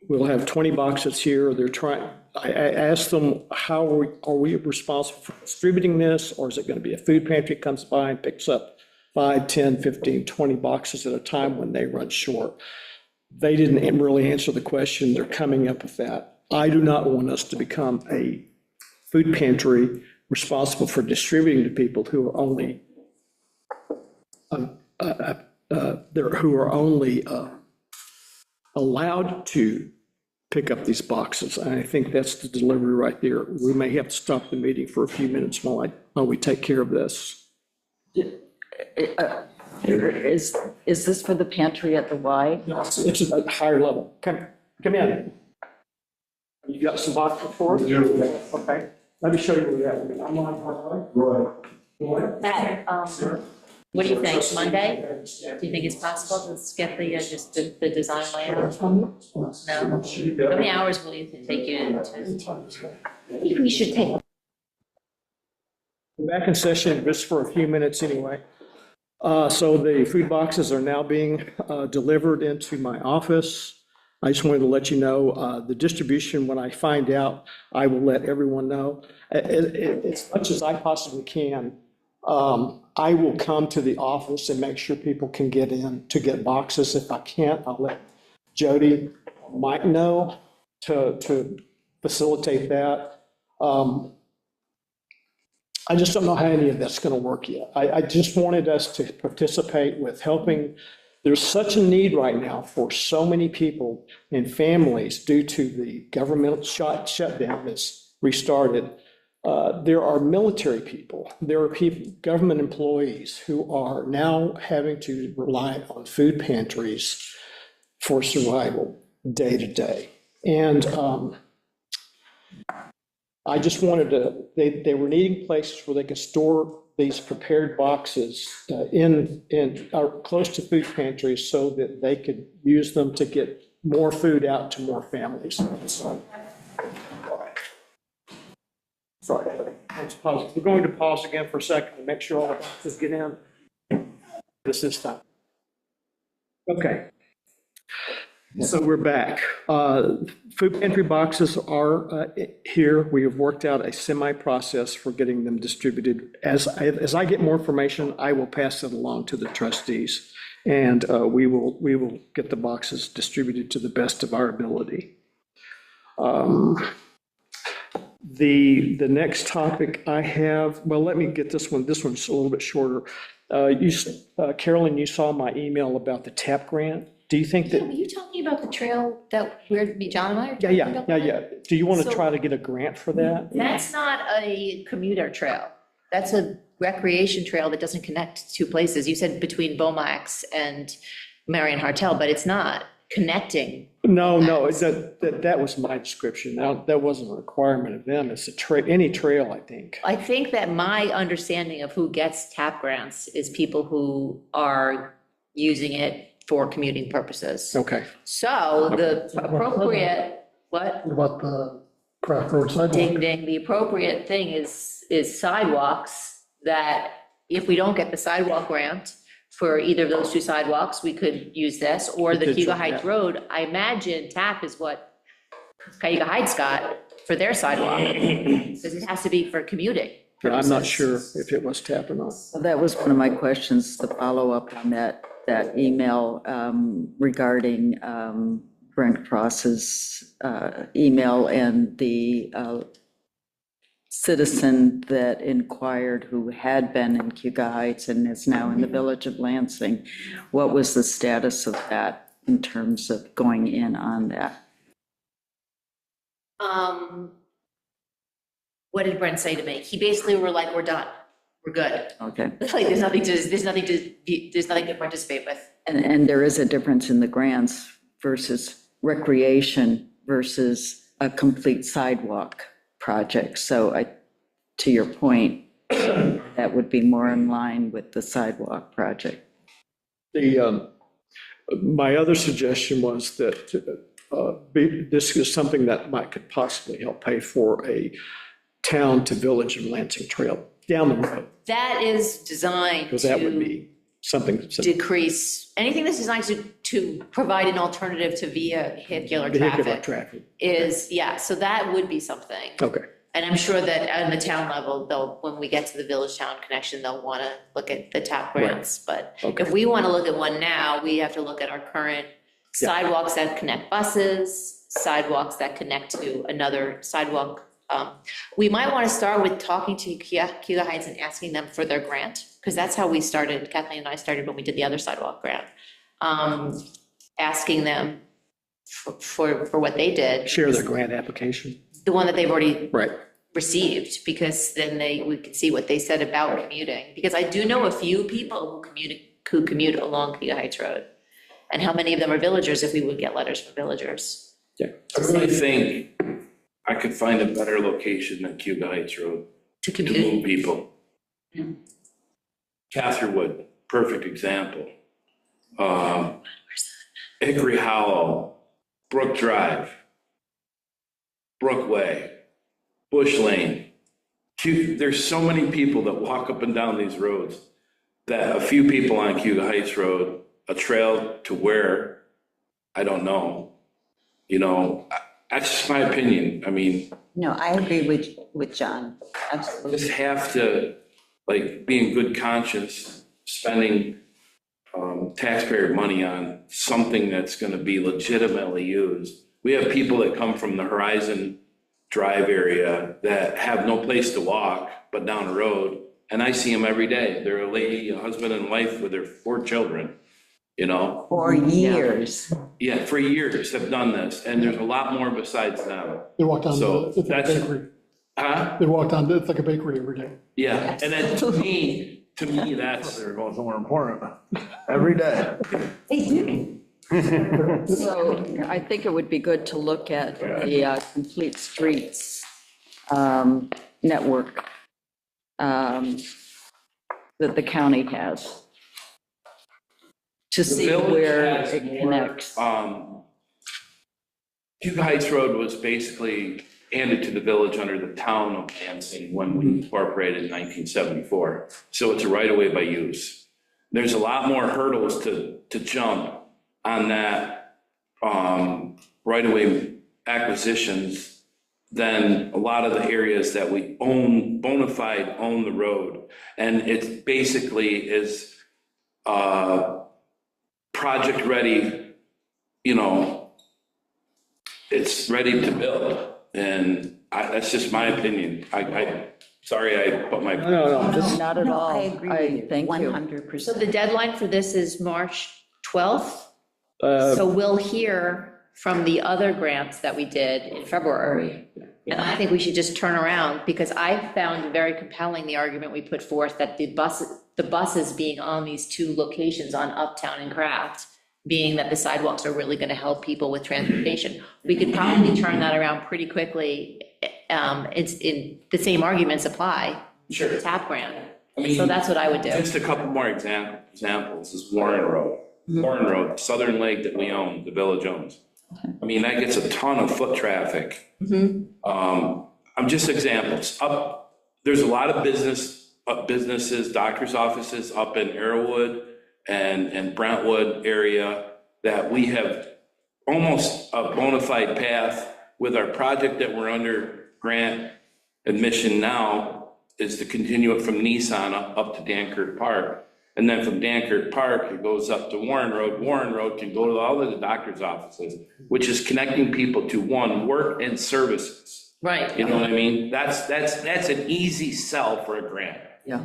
We'll have 20 boxes here. I asked them, how are we responsible for distributing this? Or is it going to be a food pantry comes by and picks up 5, 10, 15, 20 boxes at a time when they run short? They didn't really answer the question. They're coming up with that. I do not want us to become a food pantry responsible for distributing to people who are only allowed to pick up these boxes. And I think that's the delivery right there. We may have to stop the meeting for a few minutes while we take care of this. Is this for the pantry at the Y? It's a higher level. Come in. You got some boxes for us? Okay. Let me show you where you're at. I'm on. Right. Matt, what do you think, Monday? Do you think it's possible to get the, just the design layout? No? How many hours will it take you to? I think we should take. We're back in session just for a few minutes anyway. So the food boxes are now being delivered into my office. I just wanted to let you know the distribution, when I find out, I will let everyone know. As much as I possibly can, I will come to the office and make sure people can get in to get boxes. If I can't, I'll let Jody, Mike know to facilitate that. I just don't know how any of that's going to work yet. I just wanted us to participate with helping. There's such a need right now for so many people and families due to the governmental shutdown that's restarted. There are military people, there are people, government employees who are now having to rely on food pantries for survival day to day. And I just wanted to, they were needing places where they could store these prepared boxes close to food pantries so that they could use them to get more food out to more families. Sorry, let's pause. We're going to pause again for a second to make sure all the boxes get in. This time. Okay. So we're back. Food pantry boxes are here. We have worked out a semi-process for getting them distributed. As I get more information, I will pass it along to the trustees, and we will get the boxes distributed to the best of our ability. The next topic I have, well, let me get this one. This one's a little bit shorter. Carolyn, you saw my email about the TAP grant. Do you think Were that, you talking about the trail that John and I are yeah, talking yeah, about? yeah, yeah. Do you want to So- try to get a grant for that? That's not a commuter trail. That's a recreation trail that doesn't connect two places. You said between Bomax and Marion Hartel, but it's not connecting. No, that was my description. Now, that wasn't a requirement of them. It's any trail, I think. I think that my understanding of who gets TAP grants is people who are using it for commuting purposes. Okay. So the appropriate, what? What about the Craft Road sidewalk? Ding, ding, the appropriate thing is sidewalks, that if we don't get the sidewalk grant for either of those two sidewalks, we could use this, or the Potential, Cuba Heights yeah. Road. I imagine TAP is what Cuba Heights got for their sidewalk, because it has to be for commuting Yeah, I'm not purposes. sure if it was TAP or not. So that was one of my questions, the follow-up on that email regarding Brent Cross's email and the citizen that inquired who had been in Cuba Heights and is now in the village of Lansing. What was the status of that in terms of going in on that? What did Brent say to me? He basically were like, we're done, we're good. Okay. Like, there's nothing to participate with. And there is a difference in the grants versus recreation versus a complete sidewalk project. So to your point, that would be more in line with the sidewalk project. My other suggestion was that this is something that could possibly help pay for a town to village of Lansing trail down the road, That is designed because that would to be something. decrease, anything that's designed to provide an alternative to vehicular Vehicular traffic traffic. is, yeah, so that would be something. Okay, And I'm sure that on the town level, when we get to the village-town connection, they'll want to look at the TAP grants. But Okay. if we want to look at one now, we have to look at our current Yeah. sidewalks that connect buses, sidewalks that connect to another sidewalk. We might want to start with talking to Cuba Heights and asking them for their grant, because that's how we started, Kathleen and I started when we did the other sidewalk grant. Asking them for what they did. share their grant application. The one that they've already Right. received, because then we could see what they said about commuting. Because I do know a few people who commute along Cuba Heights Road. And how many of them are villagers, if we would get letters from villagers. I really think I could find a better location than Cuba Heights Road To to commute. move people. Catherwood, perfect example. Hickory Hollow, Brook Drive, Brookway, Bush Lane. There's so many people that walk up and down these roads that a few people on Cuba Heights Road, a trail to where, I don't know. You know, that's just my opinion. I mean, No, I agree with John, absolutely. just have to, like, be in good conscience, spending taxpayer money on something that's gonna be legitimately used. We have people that come from the Horizon Drive area that have no place to walk but down the road, and I see them every day. They're a lady, a husband and wife with their 4 children, you know? For years. Yeah, for years have done this, and there's a lot more besides them. They walk down, So it's like a that's- bakery. Huh? They walk down, it's like a bakery every day. Yeah, and then to me, that's, They're going somewhere important every day. So I think it would be good to look at the Complete Streets network that the county has to The see village where has it more, connects. Cuba Heights Road was basically handed to the village under the town of Lansing when we incorporated in 1974. So it's a right-of-way by use. There's a lot more hurdles to jump on that right-of-way acquisitions than a lot of the areas that we own, bona fide own the road. And it basically is project ready, you know, it's ready to build. And That's just my opinion. Sorry, I put my. No, this, Not at No, all. I agree with you, Thank you. 100%. So the deadline for this is March 12th? uh, So we'll hear from the other grants that we did in February. And I think we should just turn around, because I found very compelling the argument we put forth that the buses being on these two locations on Uptown and Craft, being that the sidewalks are really going to help people with transportation. We could probably turn that around pretty quickly. It's in, the same arguments apply to the TAP grant. I mean, So that's what I would do. Just a couple more examples is Warren Road. Warren Road, southern lake that we own, the Village owns. I mean, that gets a ton of foot traffic. I'm just examples. There's a lot of businesses, doctor's offices up in Arrowwood and Brentwood area that we have almost a bona fide path with our project that we're under grant admission now is to continue it from Nissan up to Dankert Park. And then from Dankert Park, it goes up to Warren Road. Warren Road can go to all of the doctor's offices, which is connecting people to one, work and services. Right. You know what I mean? That's an easy sell for a grant. Yeah.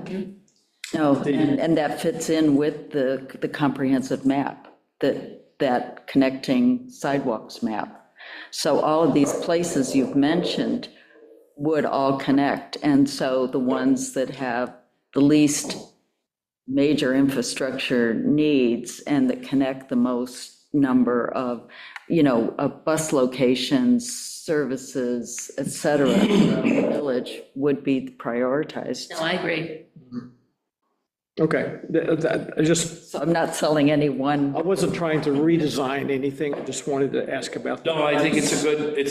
No, and that fits in with the comprehensive map, that connecting sidewalks map. So all of these places you've mentioned would all connect. And so the ones that have the least major infrastructure needs and that connect the most number of, of bus locations, services, et cetera, in the village would be prioritized. No, I agree. okay, I just, So I'm not selling any one. I wasn't trying to redesign anything, I just wanted to ask about. No, I think it's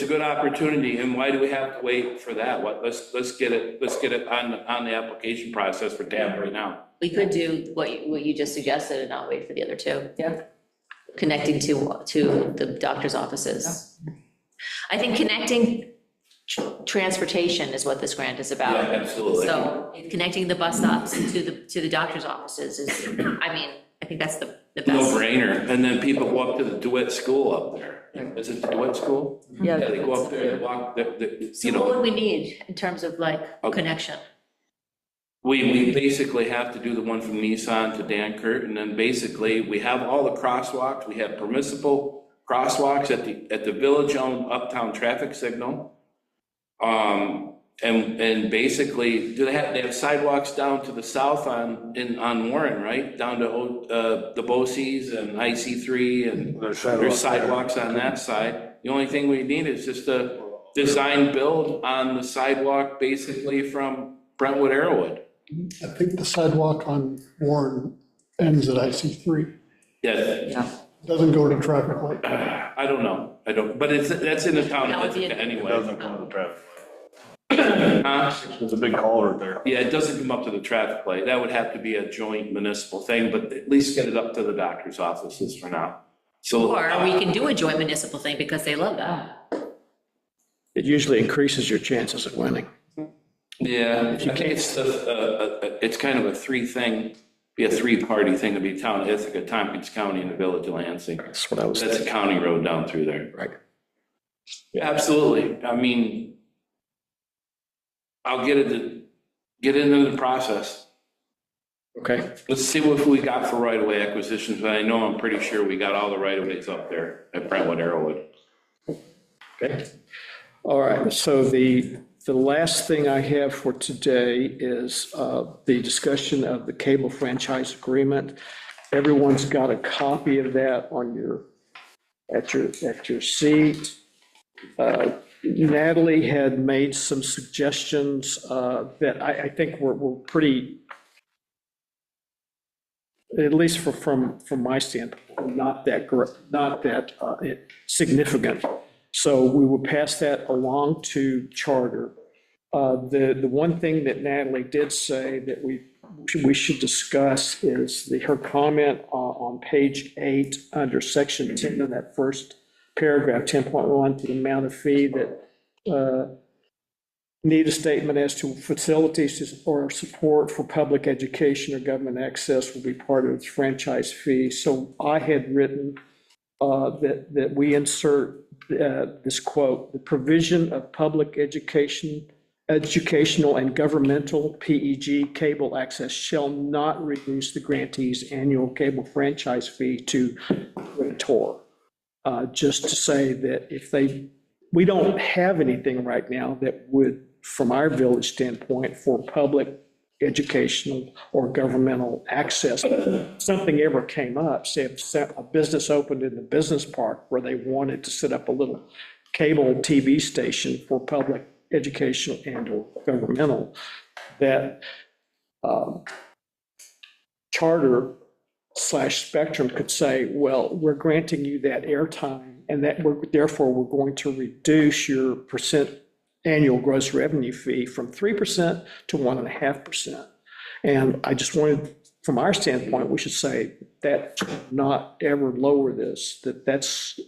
a good opportunity, and why do we have to wait for that? Let's get it on the application process for TAP right now. We could do what you just suggested and not wait for the other two. Yeah. Connecting to the doctor's offices. I think connecting transportation is what this grant is about. Yeah, absolutely. So connecting the bus stops to the doctor's offices is, I think that's the No best. brainer, and then people go up to the DeWitt School up there. Is it the DeWitt School? Yeah. They go up there and walk, So what would we need in terms of like Okay. connection? We basically have to do the one from Nissan to Dankert, and then basically, we have all the crosswalks, we have permissible crosswalks at the village-owned uptown traffic signal. And basically, they have sidewalks down to the south on Warren, right? Down to the BOCES and IC3, and there's sidewalks on that side. The only thing we need is just a design build on the sidewalk, basically from Brentwood Arrowwood. I think the sidewalk on Warren ends at IC3. Yeah, Doesn't go to traffic light. I don't know, but that's in the town That of would be Ithaca a- anyway. Doesn't come to the traffic Huh? light. There's a big culvert there. Yeah, it doesn't come up to the traffic light. That would have to be a joint municipal thing, but at least get it up to the doctor's offices for now. So. Or we can do a joint municipal thing because they love that. It usually increases your chances of winning. Yeah, I think it's kind of a three-party thing to be town, Ithaca, Tompkins County, and the Village of Lansing. That's what I was That's a thinking. county road down through there. Right. Absolutely. I mean, I'll get into the process. Okay, Let's see what we got for right-of-way acquisitions, but I'm pretty sure we got all the right-of-ways up there at Brentwood Arrowwood. okay. All right, so the last thing I have for today is the discussion of the cable franchise agreement. Everyone's got a copy of that at your seat. Natalie had made some suggestions that I think were pretty, at least from my standpoint, not that significant. So we will pass that along to Charter. The one thing that Natalie did say that we should discuss is her comment on page 8 under section 10 of that first paragraph, 10.1, to the amount of fee that need a statement as to facilities or support for public education or government access will be part of its franchise fee. So I had written that we insert this quote, "The provision of public educational and governmental PEG cable access shall not reduce the grantee's annual cable franchise fee to grantor." Just to say that we don't have anything right now that would, from our village standpoint, for public educational or governmental access. If something ever came up, say if a business opened in the business park where they wanted to set up a little cable TV station for public educational and or governmental, that Charter / Spectrum could say, well, we're granting you that airtime, and that therefore we're going to reduce your annual gross revenue fee from 3% to 1.5%. And I just wanted, from our standpoint, we should say that not ever lower this, that's,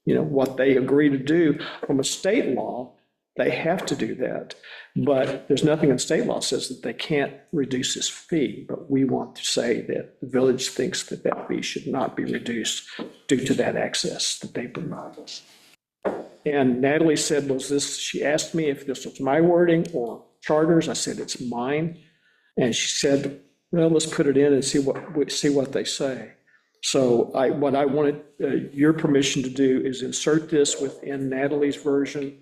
what they agree to do. From a state law, they have to do that. But there's nothing in state law says that they can't reduce this fee. But we want to say that the village thinks that that fee should not be reduced due to that access that they provide us. And Natalie said, she asked me if this was my wording or Charter's. I said, it's mine. And she said, well, let's put it in and see what they say. So what I wanted your permission to do is insert this within Natalie's version,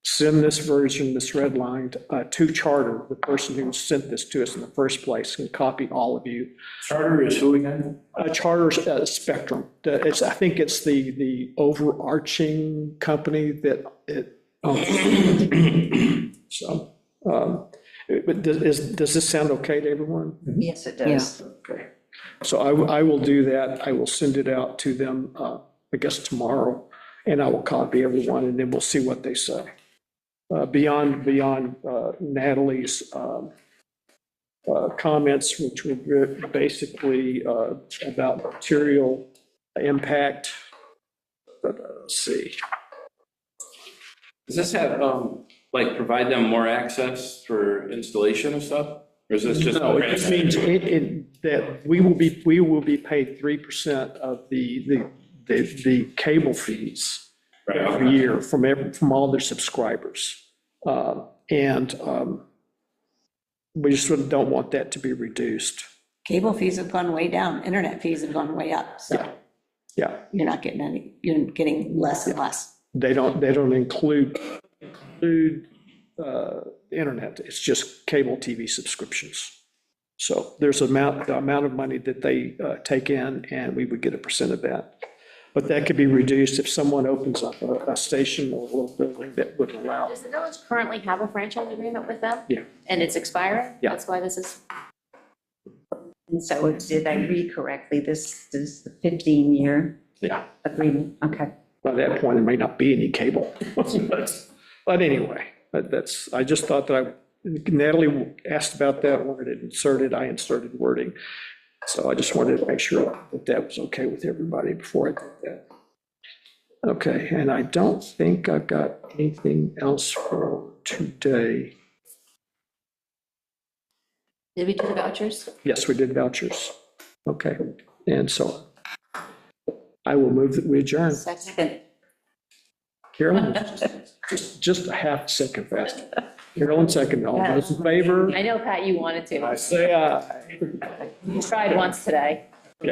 send this version, this redlined, to Charter, the person who sent this to us in the first place, and copy all of you. Charter is who again? Charter's Spectrum. I think it's the overarching company that it owns. So, but does this sound okay to everyone? Yes, it does. Okay. So I will do that. I will send it out to them, I guess tomorrow, and I will copy everyone, and then we'll see what they say. Beyond Natalie's comments, which were basically about material impact. Let's see. Does this have, provide them more access for installation and stuff? Or is this just? No, it just means that we will be paid 3% of the cable fees every year from all their subscribers. And we just sort of don't want that to be reduced. Cable fees have gone way down, internet fees have gone way up, so Yeah, you're not getting you're getting less and less. they don't include internet, it's just cable TV subscriptions. So there's the amount of money that they take in, and we would get a percent of that. But that could be reduced if someone opens up a station or a little building that would allow. Does the village currently have a franchise agreement with them? Yeah. And it's expiring? Yeah. That's why this is, And so did I read correctly? This is the 15-year Yeah, agreement? Okay. by that point, there may not be any cable. But anyway, I just thought that Natalie asked about that, wanted it inserted, I inserted wording. So I just wanted to make sure that that was okay with everybody before I did that. Okay, and I don't think I've got anything else for today. did we do the vouchers? Yes, we did vouchers. Okay, and so I will move that we adjourn. Second. Carolyn, just a half second faster. Carolyn, second. All those in favor? I know, Pat, you wanted to. I say aye. You tried once today.